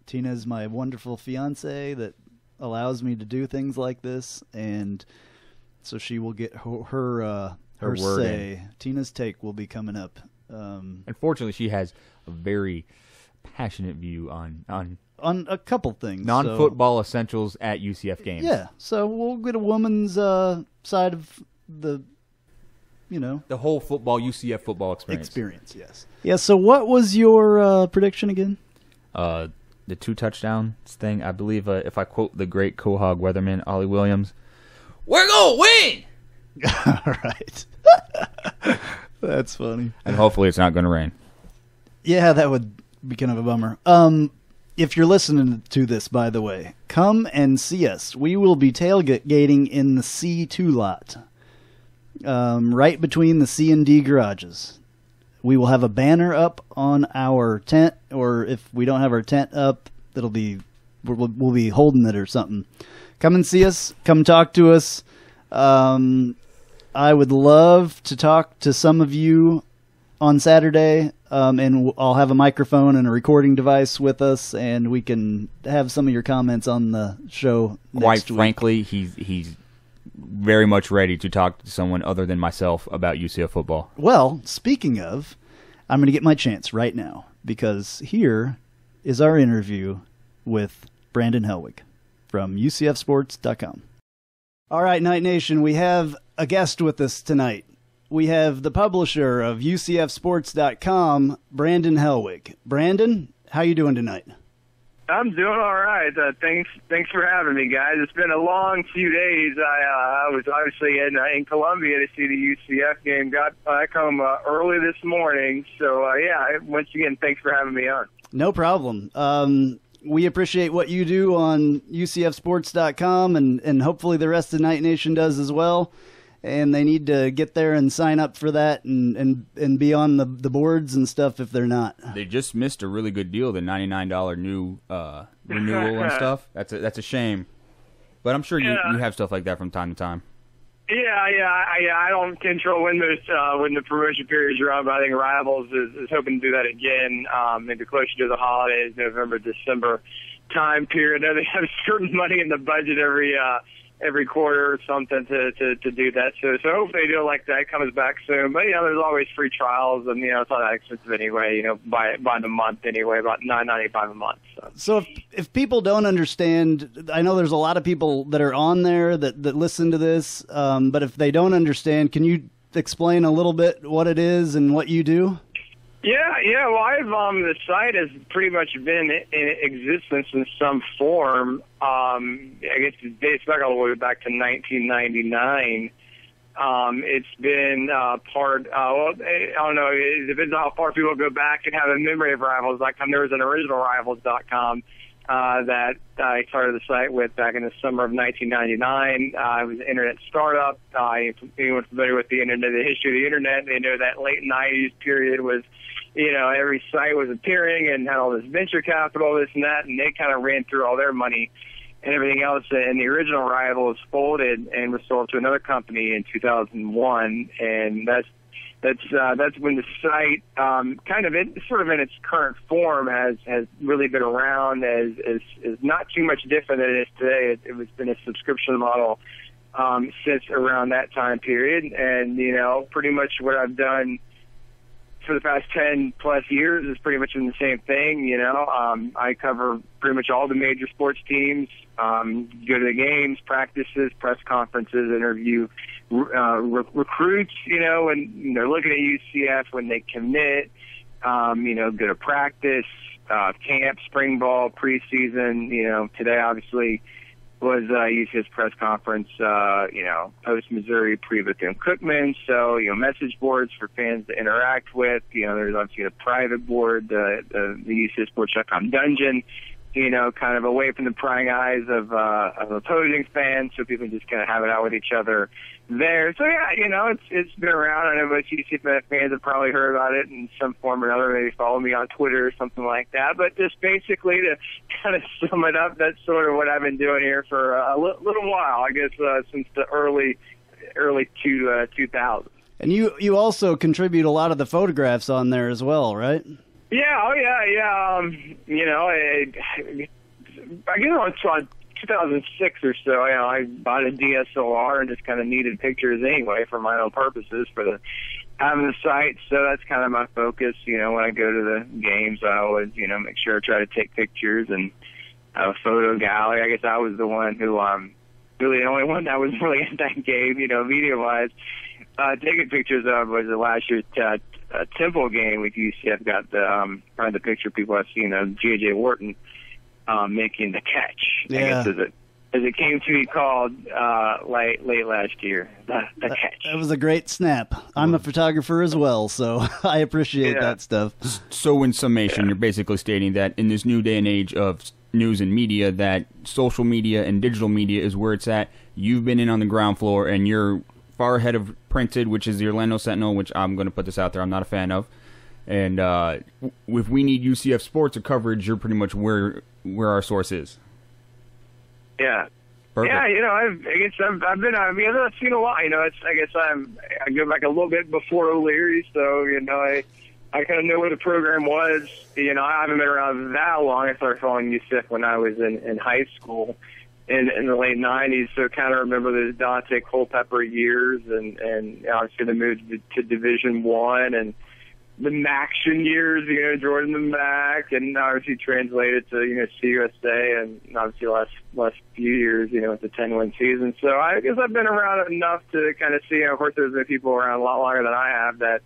Tina's my wonderful fiance that allows me to do things like this, and so she will get her word say. Tina's Take will be coming up. Unfortunately, she has a very passionate view on On a couple things. non-football essentials at UCF games. Yeah, so we'll get a woman's side of the, The whole UCF football experience. Yes. Yeah, so what was your prediction again? The 2 touchdowns thing, I believe, if I quote the great Quahog weatherman, Ollie Williams, we're going to win! All right. That's funny. And hopefully it's not going to rain. Yeah, that would be kind of a bummer. If you're listening to this, by the way, come and see us. We will be tailgating in the C2 lot, right between the C and D garages. We will have a banner up on our tent, or if we don't have our tent up, we'll be holding it or something. Come and see us. Come talk to us. I would love to talk to some of you on Saturday, and I'll have a microphone and a recording device with us, and we can have some of your comments on the show next week. Frankly, he's very much ready to talk to someone other than myself about UCF football. Well, speaking of, I'm going to get my chance right now, because here is our interview with Brandon Helwig from UCFsports.com. All right, Night Nation, we have a guest with us tonight. We have the publisher of UCFsports.com, Brandon Helwig. Brandon, how you doing tonight? I'm doing all right. Thanks for having me, guys. It's been a long few days. I was obviously in Columbia to see the UCF game. Got back home early this morning. So, once again, thanks for having me on. No problem. We appreciate what you do on UCFsports.com, and hopefully the rest of Night Nation does as well. And they need to get there and sign up for that and be on the boards and stuff if they're not. They just missed a really good deal, the $99 new renewal and stuff. That's a shame. But I'm sure you have stuff like that from time to time. Yeah. I don't control when the promotion periods are on, but I think Rivals is hoping to do that again, maybe closer to the holidays, November, December time period. I know they have certain money in the budget every quarter or something to do that. So hopefully a deal like that comes back soon. But, there's always free trials, and, it's not that expensive anyway, by the month anyway, about $9.95 a month. So if people don't understand, I know there's a lot of people that are on there that listen to this, but if they don't understand, can you explain a little bit what it is and what you do? Yeah. Well, the site has pretty much been in existence in some form. I guess it dates back all the way back to 1999. It's been part. I don't know. It depends on how far people go back and have a memory of Rivals.com. There was an original Rivals.com that I started the site with back in the summer of 1999. It was an internet startup. Anyone familiar with the internet, the history of the internet, they know that late 90s period was, every site was appearing and had all this venture capital, this and that, and they kind of ran through all their money and everything else. And the original Rivals folded and was sold to another company in 2001. And that's when the site, kind of in its current form, has really been around as not too much different than it is today. It was been a subscription model since around that time period. And pretty much what I've done for the past 10 plus years is pretty much been the same thing. I cover pretty much all the major sports teams, go to the games, practices, press conferences, interview recruits, when they're looking at UCF, when they commit, go to practice, camp, spring ball, preseason. Today obviously was UCF's press conference, post-Missouri, pre-Bethune-Cookman. So, message boards for fans to interact with. There's obviously a private board, the UCFsports.com dungeon, kind of away from the prying eyes of opposing fans, so people just kind of have it out with each other there. So, it's been around. I know most UCF fans have probably heard about it in some form or another. Maybe follow me on Twitter or something like that. But just basically to kind of sum it up, that's sort of what I've been doing here for a little while, I guess, since the early 2000s. And you also contribute a lot of the photographs on there as well, right? Yeah, I guess on 2006 or so, I bought a DSLR and just kind of needed pictures anyway for my own purposes for having the site. So that's kind of my focus. When I go to the games, I always, make sure I try to take pictures and have a photo gallery. I guess I was the one who, really the only one that was really at that game, media-wise, taking pictures of was the last year's Temple game with UCF. Got probably the picture people have seen of J.J. Wharton making the catch. Yeah. I guess as it came to be called late last year. The catch. That was a great snap. I'm a photographer as well, so I appreciate that stuff. So in summation, you're basically stating that in this new day and age of news and media, that social media and digital media is where it's at. You've been in on the ground floor, and you're far ahead of printed, which is the Orlando Sentinel, which I'm going to put this out there, I'm not a fan of. And if we need UCF sports or coverage, you're pretty much where our source is. Yeah. Perfect. Yeah, I've been, I've seen a lot, I go back a little bit before O'Leary, so, I kind of know what the program was. I haven't been around that long. I started following UCF when I was in high school in the late 90s, so kind of remember those Dante Culpepper years and obviously the move to Division I and the Maction years, Jordan the Mac, and obviously translated to, CUSA, and obviously the last few years, with the 10-win season. So I guess I've been around enough to kind of see, of course there's been people around a lot longer than I have that,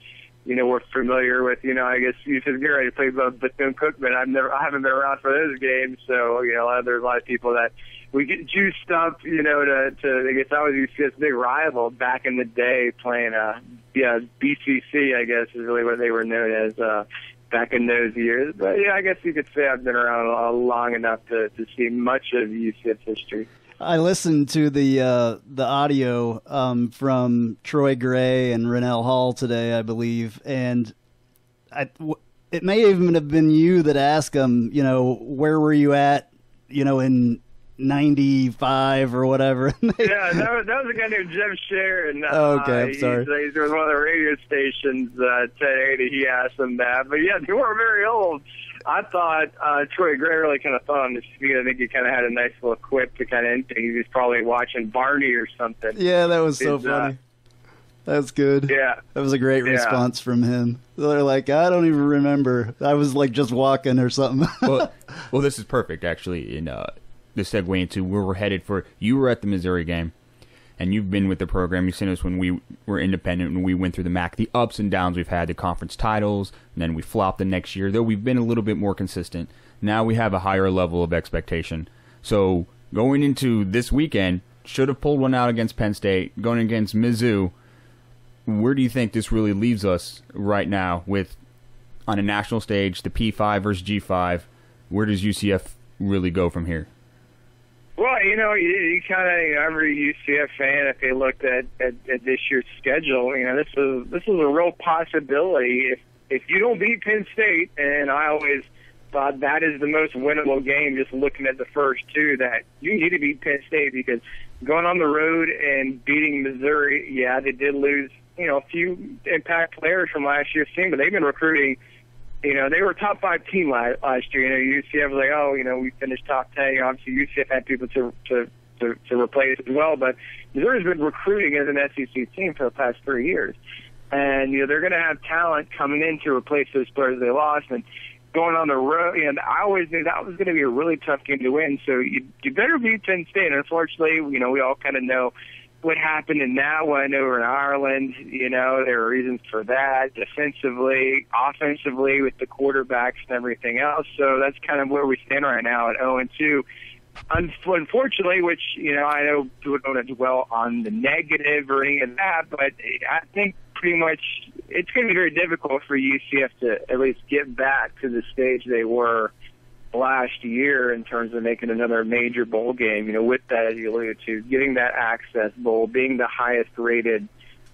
we're familiar with, I guess you should get ready to play Bethune-Cookman. I haven't been around for those games, so, there's a lot of people that we get juiced up, to I guess I was UCF's big rival back in the day playing, BCC, I guess, is really what they were known as back in those years. But, I guess you could say I've been around long enough to see much of UCF's history. I listened to the audio from Troy Gray and Rennell Hall today, I believe, and it may even have been you that asked them, where were you at, in 95 or whatever. Yeah, that was a guy named Jim Sharon. Okay, I'm sorry. He's with one of the radio stations, 1080. He asked them that. But, yeah, they were very old. I thought Troy Gray really kind of thought on his feet. I think he kind of had a nice little quip to kind of end things. He was probably watching Barney or something. Yeah, that was so funny. That's good. Yeah. That was a great response from him. They're like, I don't even remember. I was like just walking or something. well, this is perfect, actually, in the segue into where we're headed for. You were at the Missouri game, and you've been with the program. You've seen us when we were independent, when we went through the MAC, the ups and downs we've had, the conference titles, and then we flopped the next year, though we've been a little bit more consistent. Now we have a higher level of expectation. So going into this weekend, should have pulled one out against Penn State, going against Mizzou. Where do you think this really leaves us right now with, on a national stage, the P5 versus G5? Where does UCF really go from here? Well, you kind of, every UCF fan, if they looked at this year's schedule, this is a real possibility. If you don't beat Penn State, and I always thought that is the most winnable game, just looking at the first two, that you need to beat Penn State, because going on the road and beating Missouri, yeah, they did lose, a few impact players from last year's team, but they've been recruiting. They were a top 5 team last year. UCF was like, we finished top 10. Obviously, UCF had people to replace as well. But Missouri's been recruiting as an SEC team for the past 3 years. And, they're going to have talent coming in to replace those players they lost. And going on the road, I always knew that was going to be a really tough game to win. So you better beat Penn State. And unfortunately, we all kind of know what happened in that one over in Ireland. There were reasons for that, defensively, offensively, with the quarterbacks and everything else. So that's kind of where we stand right now at 0-2. Unfortunately, which, I know people don't have to dwell on the negative or any of that, but I think pretty much it's going to be very difficult for UCF to at least get back to the stage they were last year in terms of making another major bowl game, with that, as you alluded to, getting that Access Bowl, being the highest rated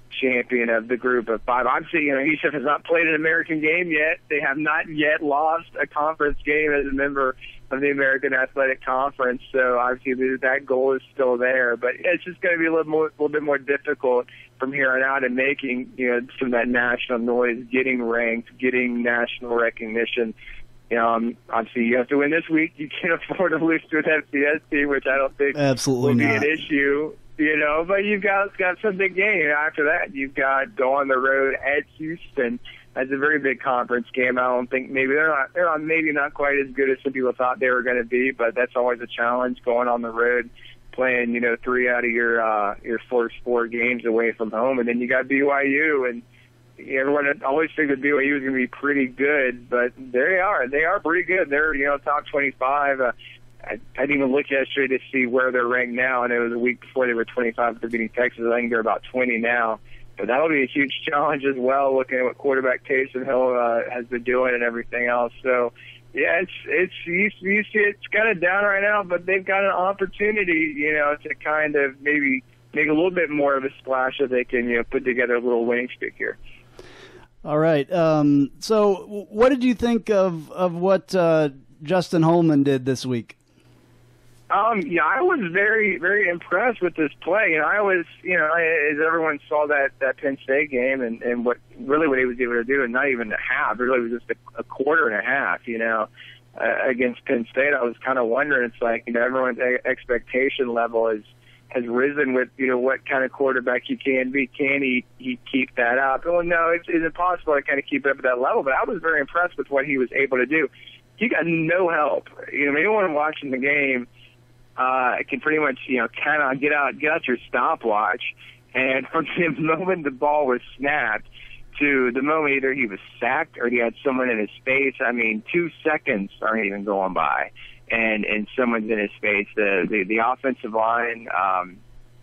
champion of the group of 5. Obviously, UCF has not played an American game yet. They have not yet lost a conference game as a member of the American Athletic Conference. So obviously that goal is still there, but it's just going to be a little bit more difficult from here on out in making, some of that national noise, getting ranked, getting national recognition. Obviously you have to win this week. You can't afford to lose to an FCS team, which I don't think will be an issue. But you've got some big game. After that, you've got go on the road at Houston. That's a very big conference game. I don't think they're not quite as good as some people thought they were going to be, but that's always a challenge going on the road, playing 3 out of your first 4 games away from home, and then you got BYU, and everyone always figured BYU was going to be pretty good, but they are pretty good. They're top 25. I didn't even look yesterday to see where they're ranked now. I know the week before they were 25 for beating Texas. I think they're about 20 now. But that'll be a huge challenge as well, looking at what quarterback Taysom Hill has been doing and everything else. So, yeah, you see it's kind of down right now, but they've got an opportunity, to kind of maybe make a little bit more of a splash so they can, put together a little winning streak here. All right. So what did you think of what Justin Holman did this week? I was very, very impressed with this play. I was, as everyone saw that Penn State game and what he was able to do, and not even a half, it really was just a quarter and a half, against Penn State. I was kind of wondering, it's like, everyone's expectation level has risen with, what kind of quarterback he can be. Can he keep that up? Well, no, it's impossible to kind of keep it up at that level, but I was very impressed with what he was able to do. He got no help. Anyone watching the game, can pretty much, kind of get out your stopwatch, and from the moment the ball was snapped to the moment either he was sacked or he had someone in his face, 2 seconds aren't even going by, and someone's in his face. The offensive line,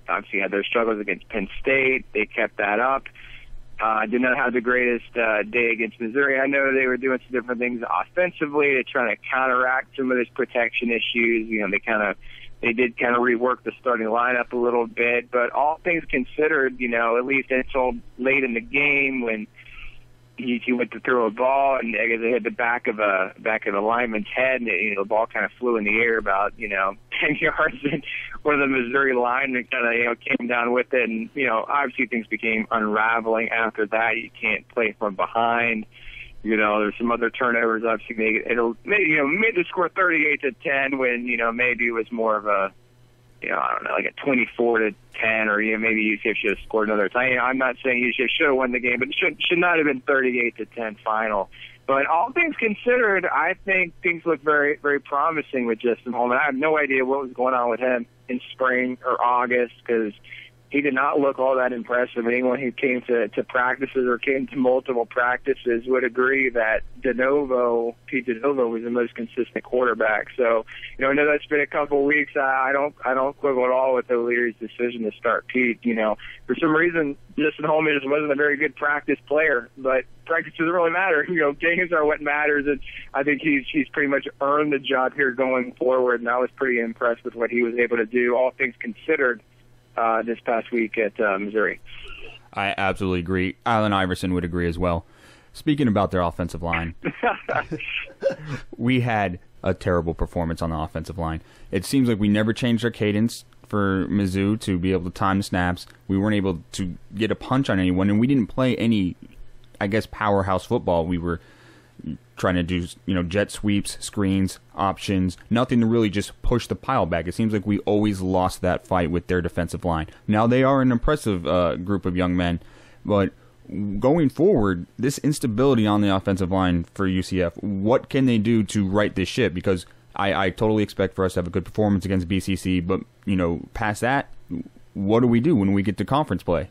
obviously had their struggles against Penn State. They kept that up. Did not have the greatest day against Missouri. I know they were doing some different things offensively to try to counteract some of those protection issues. They did kind of rework the starting lineup a little bit, but all things considered, at least until late in the game when he went to throw a ball and I guess it hit the back of a lineman's head, and the ball kind of flew in the air about 10 yards, and one of the Missouri linemen kind of came down with it, and obviously things became unraveling after that. You can't play from behind. There's some other turnovers. Obviously, made the score 38-10 when maybe it was more of a I don't know, like a 24-10, or maybe UCF should have scored another time. I'm not saying UCF should have won the game, but it should not have been 38-10 final. But all things considered, I think things look very, very promising with Justin Holman. I have no idea what was going on with him in spring or August, because he did not look all that impressive. Anyone who came to practices or came to multiple practices would agree that Pete DeNovo was the most consistent quarterback. So, I know that's been a couple of weeks. I don't quibble at all with O'Leary's decision to start Pete. For some reason, Justin Holman just wasn't a very good practice player, but practice doesn't really matter. Games are what matters, and I think he's pretty much earned the job here going forward, and I was pretty impressed with what he was able to do, all things considered, this past week at Missouri. I absolutely agree. Allen Iverson would agree as well. Speaking about their offensive line, we had a terrible performance on the offensive line. It seems like we never changed our cadence for Mizzou to be able to time the snaps. We weren't able to get a punch on anyone, and we didn't play any, powerhouse football. We were trying to do, jet sweeps, screens, options, nothing to really just push the pile back. It seems like we always lost that fight with their defensive line. Now, they are an impressive group of young men, but going forward, this instability on the offensive line for UCF, what can they do to right this ship? Because I totally expect for us to have a good performance against BCC, but, past that, what do we do when we get to conference play?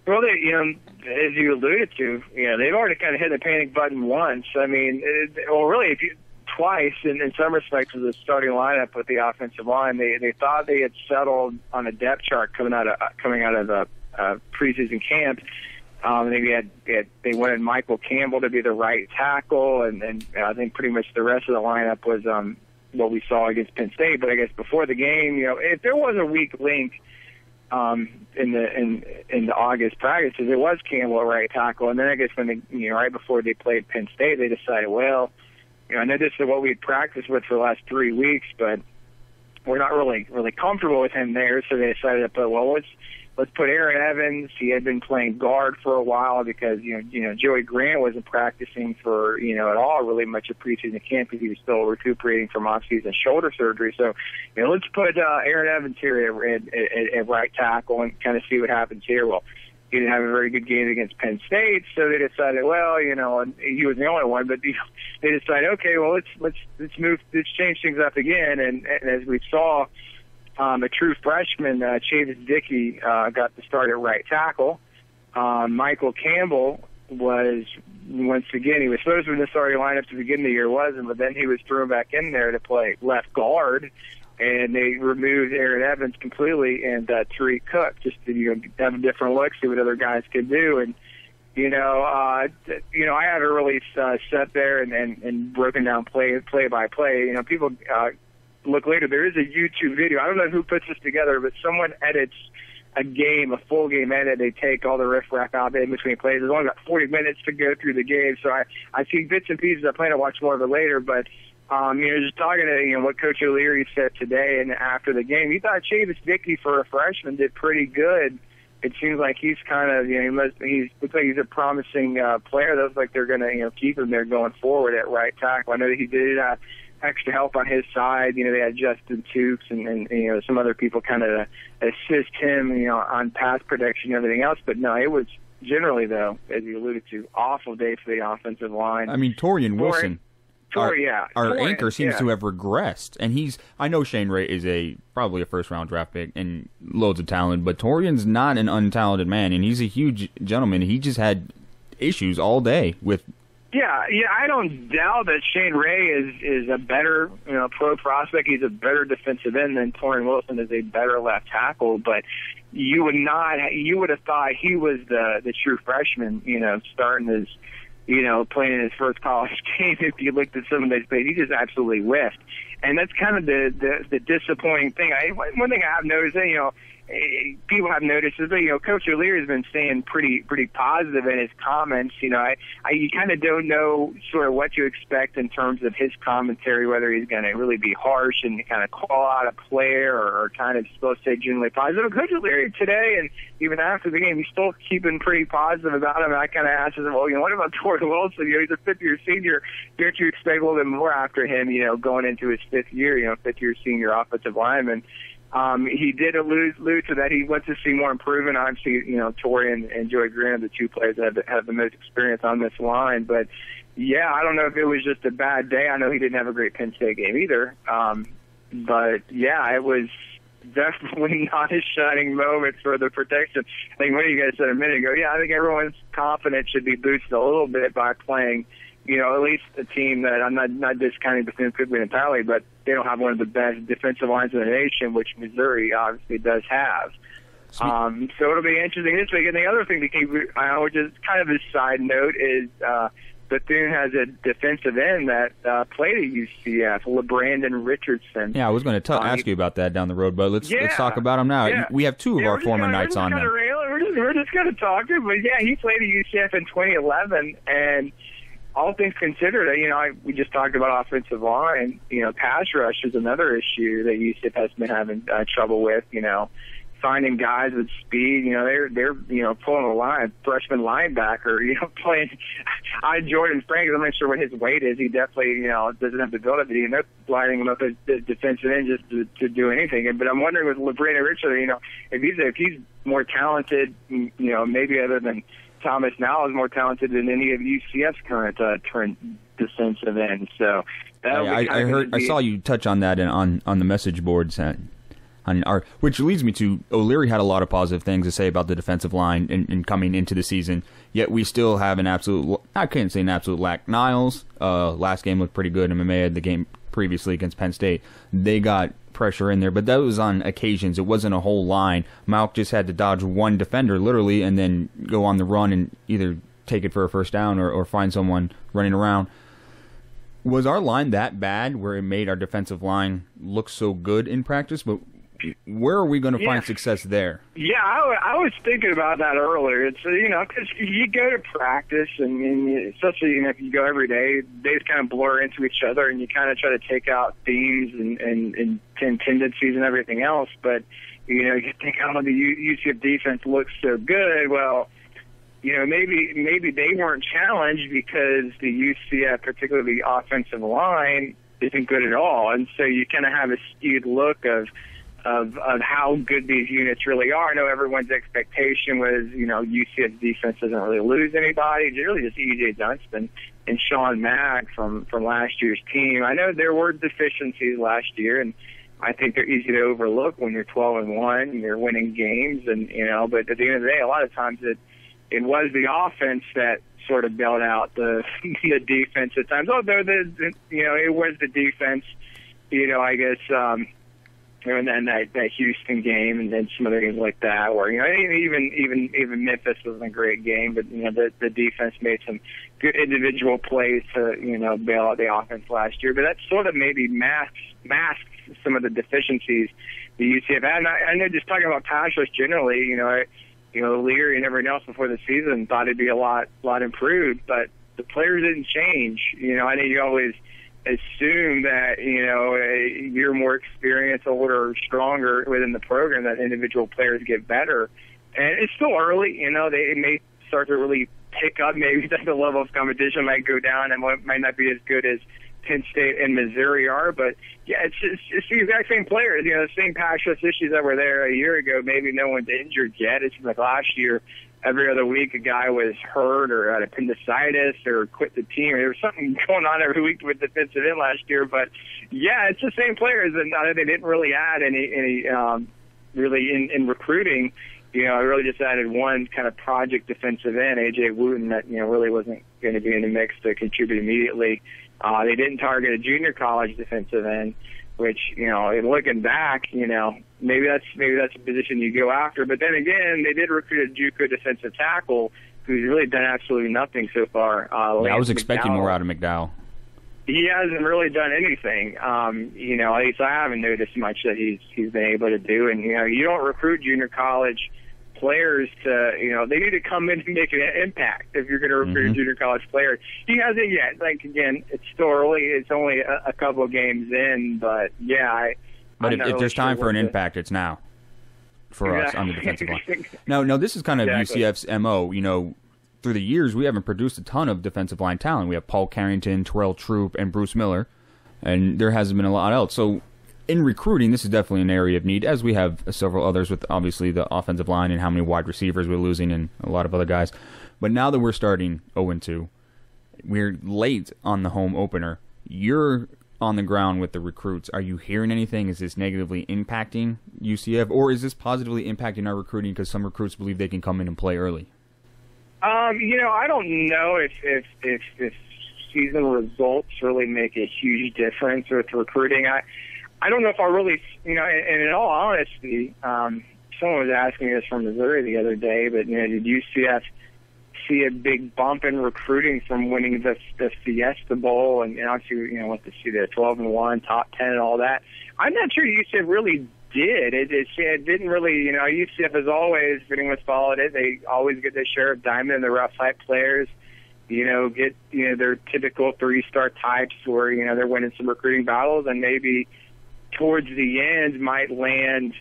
Well, as you alluded to, they've already kind of hit the panic button once. Twice in some respects with the starting lineup with the offensive line. They thought they had settled on a depth chart coming out of the preseason camp. They wanted Michael Campbell to be the right tackle, and I think pretty much the rest of the lineup was what we saw against Penn State. But I guess before the game, if there was a weak link in the August practices, it was Campbell at right tackle, and then I guess when right before they played Penn State, they decided, well, I know this is what we had practiced with for the last 3 weeks, but we're not really comfortable with him there, so they decided to put, let's put Aaron Evans. He had been playing guard for a while because Joey Grant wasn't practicing for at all really much of preseason camp because he was still recuperating from off-season shoulder surgery. So let's put Aaron Evans here at right tackle and kind of see what happens here. Well, he didn't have a very good game against Penn State, so they decided, and he was the only one, but they decided, okay, well, let's change things up again, and as we saw. A true freshman, Chavis Dickey, got the start at right tackle. Michael Campbell was once again, he was supposed to be in the starting lineup to begin the year, wasn't, but then he was thrown back in there to play left guard, and they removed Aaron Evans completely and Tariq Cook just to have a different look, see what other guys could do. And I haven't really sat there and broken down play by play. People look later. There is a YouTube video. I don't know who puts this together, but someone edits a full game edit. They take all the riff-raff out in between plays. There's only about 40 minutes to go through the game, so I see bits and pieces. I plan to watch more of it later, but just talking to what Coach O'Leary said today and after the game, he thought Chavis Dickey for a freshman did pretty good. It seems like he's kind of he looks like he's a promising player. Looks like they're going to keep him there going forward at right tackle. I know that he did extra help on his side. They had Justin Tukes and some other people kind of assist him on pass protection and everything else. But no, it was generally, though, as you alluded to, awful day for the offensive line. I mean, Torian Wilson. Our anchor seems to have regressed, and I know Shane Ray is probably a first-round draft pick and loads of talent, but Torian's not an untalented man, and he's a huge gentleman. He just had issues all day with. Yeah, I don't doubt that Shane Ray is a better pro prospect. He's a better defensive end than Torian Wilson is a better left tackle, but you would have thought he was the true freshman, starting his. Playing in his first college game, if you looked at some of those plays, he just absolutely whiffed. And that's kind of the disappointing thing. One thing I have noticed, people have noticed is that, Coach O'Leary has been staying pretty positive in his comments. You kind of don't know sort of what to expect in terms of his commentary, whether he's going to really be harsh and kind of call out a player or kind of supposed to stay generally positive. Coach O'Leary today, and even after the game, he's still keeping pretty positive about him. And I kind of asked him, well, what about Torian Wilson? He's a fifth-year senior. Don't you expect a little bit more after him, going into his fifth year senior offensive lineman? He did allude to that. He wants to see more improvement. Obviously, Torian and Joey Green are the two players that have the most experience on this line. But, yeah, I don't know if it was just a bad day. I know he didn't have a great Penn State game either. But, yeah, it was definitely not a shining moment for the protection. I think one of you guys said a minute ago, I think everyone's confidence should be boosted a little bit by playing at least a team that I'm not discounting Phegley entirely, but they don't have one of the best defensive lines in the nation, which Missouri obviously does have. So it'll be interesting this week. And the other thing to keep, which is kind of a side note, is Bethune has a defensive end that played at UCF, LeBrandon Richardson. Yeah, I was going to ask you about that down the road, but let's talk about him now. Yeah. We have two of our former Knights on there. We're just going to talk to him, but yeah, he played at UCF in 2011, and all things considered, we just talked about offensive line. Pass rush is another issue that UCF has been having trouble with. Finding guys with speed. They're pulling a line, freshman linebacker. Playing. Jordan Frank. I'm not sure what his weight is. He definitely doesn't have the build-up. They're lining him up as defensive end just to do anything. But I'm wondering with LeBrandon Richardson, if he's more talented, maybe other than Thomas now is more talented than any of UCF's current defensive ends. So I saw you touch on that on the message boards which leads me to O'Leary had a lot of positive things to say about the defensive line in coming into the season. Yet we still have I can't say an absolute lack. Niles last game looked pretty good. MMA had the game previously against Penn State. They got pressure in there, but that was on occasions. It wasn't a whole line. Malk just had to dodge one defender literally and then go on the run and either take it for a first down or find someone running around. Was our line that bad where it made our defensive line look so good in practice? But where are we going to find success there? Yeah, I was thinking about that earlier. It's because you go to practice and especially if you go every day, days kind of blur into each other, and you kind of try to take out themes and tendencies and everything else. But you think, the UCF defense looks so good. Well, maybe they weren't challenged because the UCF, particularly the offensive line, isn't good at all, and so you kind of have a skewed look of how good these units really are. I know everyone's expectation was, UCF's defense doesn't really lose anybody. It's really just E.J. Dunston and Sean Mack from last year's team. I know there were deficiencies last year, and I think they're easy to overlook when you're 12-1 and you're winning games, and but at the end of the day, a lot of times it was the offense that sort of bailed out the the defense at times. Although it was the defense, I guess, and then that Houston game, and then some other games like that, where even Memphis wasn't a great game, but the defense made some good individual plays to bail out the offense last year. But that sort of maybe masks some of the deficiencies the UCF had. And I know, just talking about pass rush generally, Leary and everyone else before the season thought it'd be a lot improved, but the players didn't change. I know you always assume that, you're more experienced, older, stronger within the program, that individual players get better. And it's still early, they may start to really pick up. Maybe that the level of competition might go down and might not be as good as Penn State and Missouri are, but yeah, it's the exact same players, the same pass rush issues that were there a year ago. Maybe no one's injured yet. It's like last year, every other week a guy was hurt or had appendicitis or quit the team. There was something going on every week with defensive end last year, but yeah, it's the same players, and they didn't really add any really in recruiting. I really just added one kind of project defensive end, AJ Wooten, that really wasn't going to be in the mix to contribute immediately. They didn't target a junior college defensive end, which, looking back, maybe that's a position you go after. But then again, they did recruit a JUCO defensive tackle who's really done absolutely nothing so far. I was expecting more out of McDowell. He hasn't really done anything. At least I haven't noticed much that he's been able to do. And you don't recruit junior college players to, they need to come in and make an impact if you're going to recruit a junior college player. He hasn't yet. Again, it's still early. It's only a couple of games in, but yeah. But if there's time for an impact, it's now for us on the defensive line. No, this is kind of UCF's MO. Through the years, we haven't produced a ton of defensive line talent. We have Paul Carrington, Terrell Troop, and Bruce Miller, and there hasn't been a lot else. So in recruiting, this is definitely an area of need, as we have several others with obviously the offensive line and how many wide receivers we're losing and a lot of other guys. But now that we're starting 0-2, we're late on the home opener. You're on the ground with the recruits. Are you hearing anything? Is this negatively impacting UCF, or is this positively impacting our recruiting because some recruits believe they can come in and play early? I don't know if season results really make a huge difference with recruiting. I don't know if I really, and in all honesty, someone was asking me this from Missouri the other day, but, did UCF see a big bump in recruiting from winning the Fiesta Bowl and obviously, went to see the 12-1, top 10 and all that? I'm not sure UCF really did. It didn't really, UCF as always, if anyone's followed it, they always get their share of diamond in the rough type players, get, their typical 3-star types where, they're winning some recruiting battles and maybe towards the end might land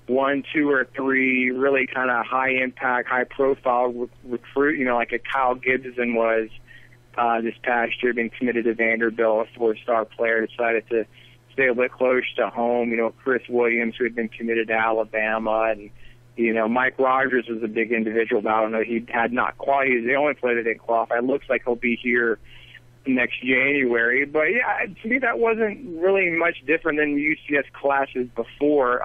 1, 2, or 3 really kind of high impact, high profile recruit, like a Kyle Gibson was this past year, being committed to Vanderbilt, a 4-star player, decided to stay a bit close to home. Chris Williams, who had been committed to Alabama, and Mike Rogers was a big individual, but I don't know, he had not qualified. He's the only player that didn't qualify. It looks like he'll be here next January. But yeah, to me that wasn't really much different than UCS classes before.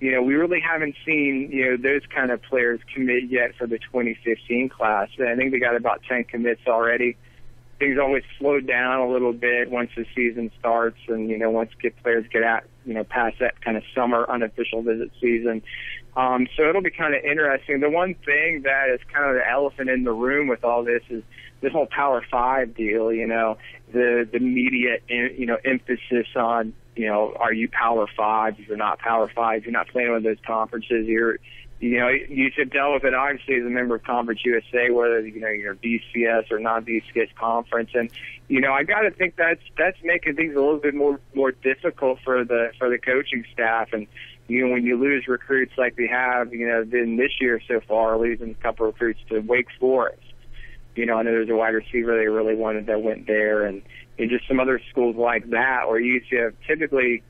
We really haven't seen, those kind of players commit yet for the 2015 class. I think they got about 10 commits already. Things always slowed down a little bit once the season starts and, once players get out, past that kind of summer unofficial visit season. So it'll be kind of interesting. The one thing that is kind of the elephant in the room with all this is this whole Power 5 deal, the media, emphasis on, are you Power 5? If you're not Power 5, you're not playing with those conferences. You should deal with it, obviously, as a member of Conference USA, whether, you're BCS or non-BCS conference. And, I got to think that's making things a little bit more difficult for the coaching staff. And, when you lose recruits like we have, been this year so far, losing a couple of recruits to Wake Forest. I know there's a wide receiver they really wanted that went there, and just some other schools like that where UCF typically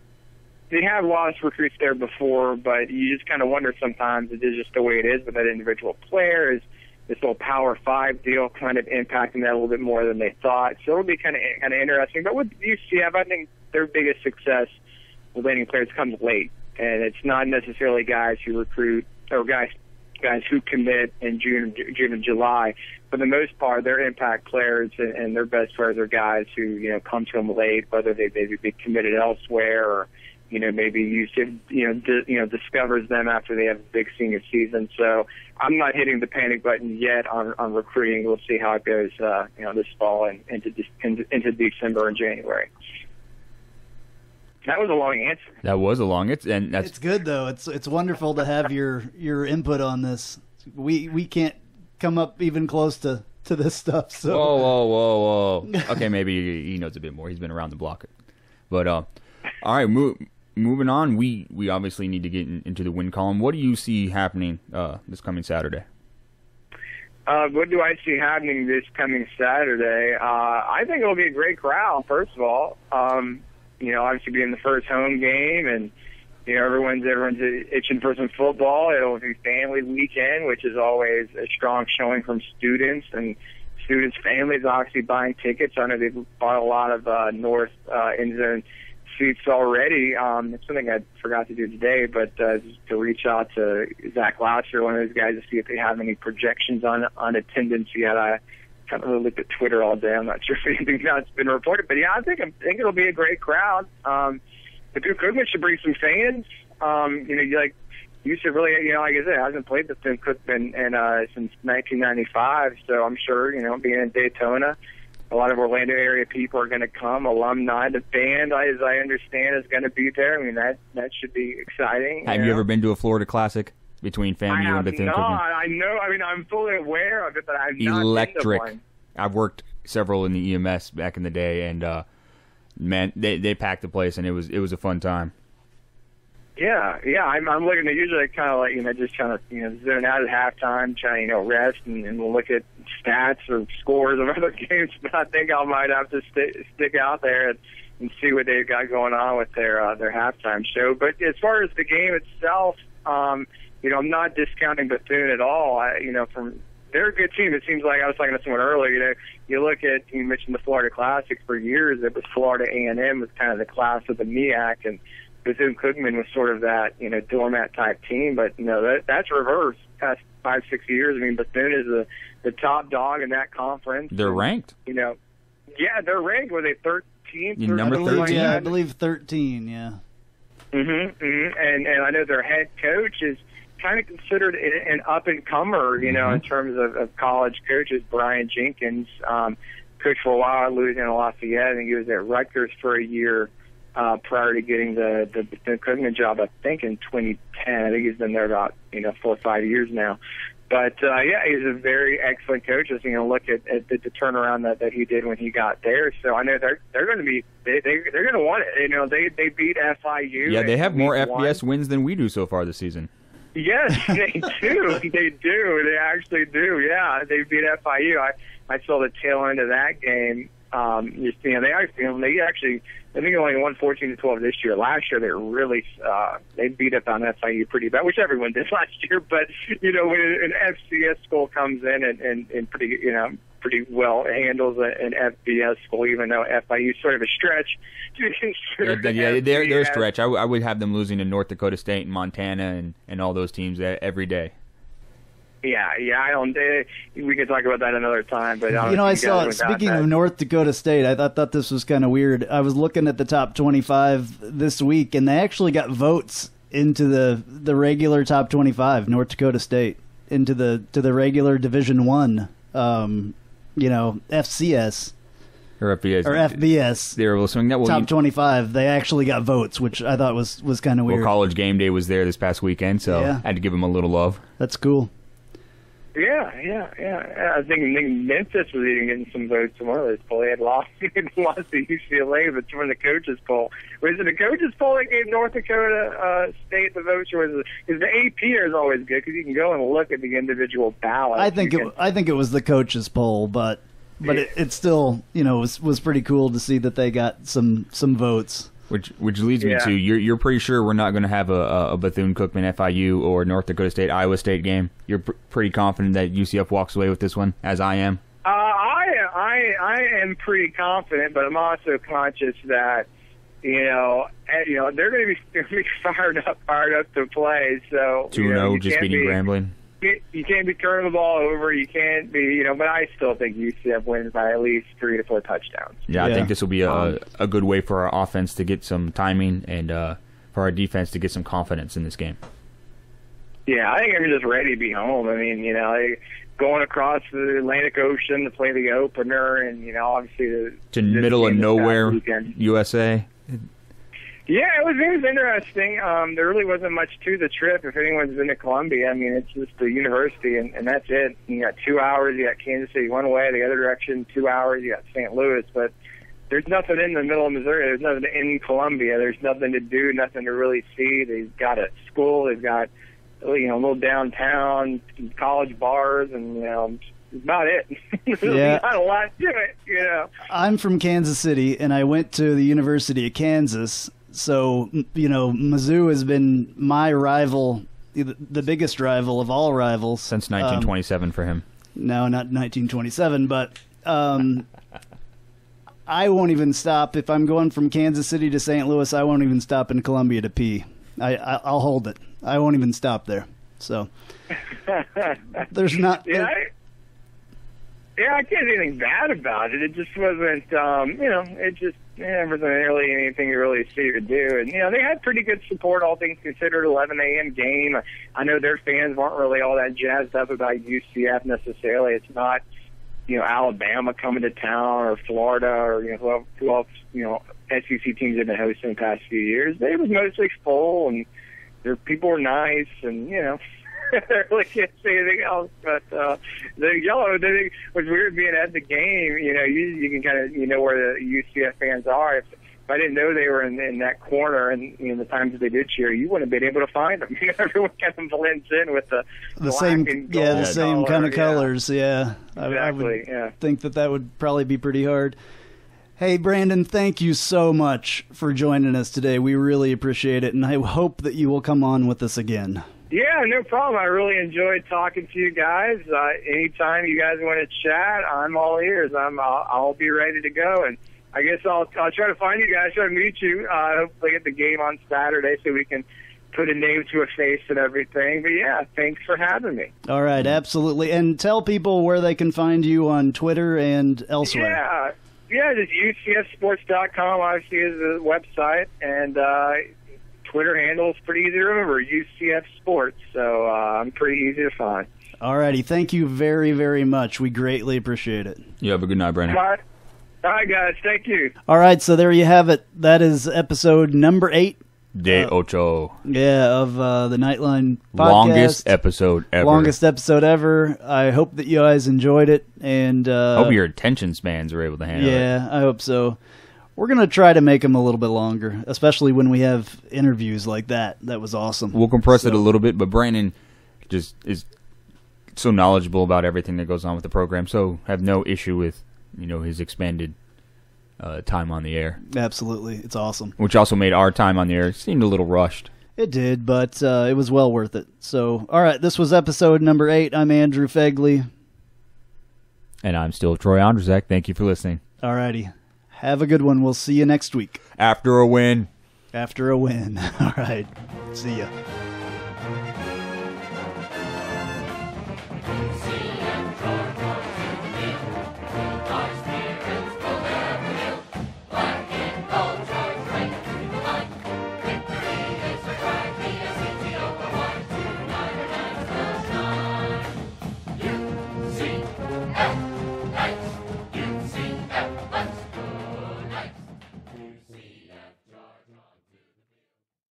they have lost recruits there before, but you just kind of wonder sometimes it is just the way it is with that individual player. Is this whole Power 5 deal kind of impacting that a little bit more than they thought? So it'll be kind of interesting. But with UCF, I think their biggest success with landing players comes late, and it's not necessarily guys who recruit or guys guys who commit in June and July. For the most part, they're impact players, and their best players are guys who come to them late, whether they maybe be committed elsewhere or maybe UCF discovers them after they have a big senior season. So I'm not hitting the panic button yet on recruiting. We'll see how it goes this fall and into December and January. That was a long answer. That was a long answer, and it's good though. It's wonderful to have your input on this. We can't come up even close to this stuff. So whoa. Okay, maybe he knows a bit more. He's been around the block. But all right, moving on. We obviously need to get into the win column. What do you see happening this coming Saturday? What do I see happening this coming Saturday? I think it'll be a great crowd. First of all, obviously being the first home game, and everyone's itching for some football. It'll be family weekend, which is always a strong showing from students, and students' families obviously buying tickets. I know they've bought a lot of north end zone seats already. It's something I forgot to do today, but to reach out to Zach Loucher, one of those guys, to see if they have any projections on attendance yet. I haven't really looked at Twitter all day. I'm not sure if anything that's been reported, but yeah, I think it'll be a great crowd. The Cougars should bring some fans. You should really, like I said, hasn't played the Cookman since 1995, so I'm sure, being in Daytona, a lot of Orlando area people are going to come. Alumni, the band, as I understand, is going to be there. I mean, that should be exciting. Have you ever been to a Florida Classic between FAMU and Bethune-Cookman? I know. I mean, I'm fully aware of it, but I've not electric. been to one. I've worked several in the EMS back in the day, and man, they packed the place, and it was a fun time. Yeah. I'm looking to usually kind of like just trying to zone out at halftime, trying to rest, and we'll look at stats or scores of other games. But I think I might have to stick out there and see what they've got going on with their halftime show. But as far as the game itself, I'm not discounting Bethune at all. They're a good team. It seems like I was talking to someone earlier. You mentioned the Florida Classic for years. It was Florida A&M was kind of the class of the MEAC, and Bethune-Cookman was sort of that doormat type team. But that's reversed past 5-6 years. I mean, Bethune is the top dog in that conference. They're ranked. Yeah, they're ranked. Were they 13th? Number 13. Yeah, I believe 13. Yeah. And I know their head coach is kind of considered an up-and-comer, in terms of college coaches. Brian Jenkins, coached for a while at Louisiana Lafayette, and he was at Rutgers for a year prior to getting the Cookman job, I think, in 2010. I think he's been there about 4 or 5 years now. But he's a very excellent coach. Just look at the turnaround that he did when he got there. So I know they're going to be they're going to want it. They beat FIU. Yeah, they have more FBS wins than we do so far this season. Yes, they do. They do. They actually do. Yeah, they beat FIU. I saw the tail end of that game. They actually. I think they only won 14-12 this year. Last year they really they beat up on FIU pretty bad, which everyone did last year. But when an FCS school comes in and pretty well handles an FBS school, even though FIU is sort of a stretch. They're a stretch. I would have them losing to North Dakota State and Montana and all those teams every day. Yeah. I don't. We could talk about that another time. But I saw. Speaking of North Dakota State, I thought this was kind of weird. I was looking at the top 25 this week, and they actually got votes into the regular top 25. North Dakota State into the regular Division I, FCS or FBS. They were listening. Top 25. They actually got votes, which I thought was kind of weird. Well, College Game Day was there this past weekend, so I had to give them a little love. That's cool. Yeah. I think Memphis was even getting some votes from one of those polls. They had lost to UCLA, but from the coaches poll. Was it the coaches poll that gave North Dakota State the votes, or was it? Because the AP is always good because you can go and look at the individual ballots. I think it was the coaches poll, but it still was pretty cool to see that they got some votes. Which leads me to you're pretty sure we're not going to have a Bethune-Cookman FIU or North Dakota State Iowa State game. You're pretty confident that UCF walks away with this one, as I am. I am pretty confident, but I'm also conscious that they're going to be fired up to play. So 2-0, just beating Grambling. You can't be turning the ball over. You can't be, but I still think UCF wins by at least 3 to 4 touchdowns. Yeah, I think this will be a good way for our offense to get some timing and for our defense to get some confidence in this game. Yeah, I think I'm just ready to be home. I mean, going across the Atlantic Ocean to play the opener, and obviously to middle of nowhere, USA. Yeah, it was interesting. There really wasn't much to the trip. If anyone's been to Columbia, I mean, it's just the university, and that's it. You got 2 hours. You got Kansas City one way, the other direction, 2 hours. You got St. Louis, but there's nothing in the middle of Missouri. There's nothing in Columbia. There's nothing to do, nothing to really see. They've got a school. They've got a little downtown, college bars, and that's about it. There's not a lot to it. I'm from Kansas City, and I went to the University of Kansas. So, Mizzou has been my rival, the biggest rival of all rivals. Since 1927 for him. No, not 1927, but I won't even stop. If I'm going from Kansas City to St. Louis, I won't even stop in Columbia to pee. I'll hold it. I won't even stop there. So, there's not... Yeah, I can't say anything bad about it. It just wasn't, there wasn't really anything to really see or do. And, they had pretty good support, all things considered, 11 a.m. game. I know their fans weren't really all that jazzed up about UCF necessarily. It's not, Alabama coming to town or Florida or, who else, SEC teams have been hosting the past few years. They was mostly full, and their people were nice, and, I really can't say anything else, but the yellow, it was weird being at the game. You can kind of, where the UCF fans are. If I didn't know they were in that corner, and the times that they did cheer, you wouldn't have been able to find them. Everyone kind of blends in with the same, and gold the same kind of colors. Yeah, exactly. I would think that would probably be pretty hard. Hey, Brandon, thank you so much for joining us today. We really appreciate it, and I hope that you will come on with us again. Yeah, no problem. I really enjoyed talking to you guys. Anytime you guys want to chat, I'm all ears. I'll be ready to go, and I guess I'll try to find you guys, try to meet you. Hopefully at the game on Saturday, so we can put a name to a face and everything. But yeah, thanks for having me. All right, absolutely. And tell people where they can find you on Twitter and elsewhere. Yeah, just UCFsports.com obviously is the website, and Twitter handle is pretty easy to remember, UCF Sports, so I'm pretty easy to find. All righty. Thank you very, very much. We greatly appreciate it. You have a good night, Brandon. All right, guys. Thank you. All right, so there you have it. That is episode number 8. De ocho. Of the Knightline Podcast. Longest episode ever. Longest episode ever. I hope that you guys enjoyed it. And I hope your attention spans were able to handle it. Yeah, I hope so. We're going to try to make them a little bit longer, especially when we have interviews like that. That was awesome. We'll compress it a little bit, but Brandon just is so knowledgeable about everything that goes on with the program, so have no issue with his expanded time on the air. Absolutely. It's awesome. Which also made our time on the air seem a little rushed. It did, but it was well worth it. So, all right, this was episode number 8. I'm Andrew Phegley. And I'm still Troy Ondrizek. Thank you for listening. All righty. Have a good one. We'll see you next week. After a win. After a win. All right. See ya.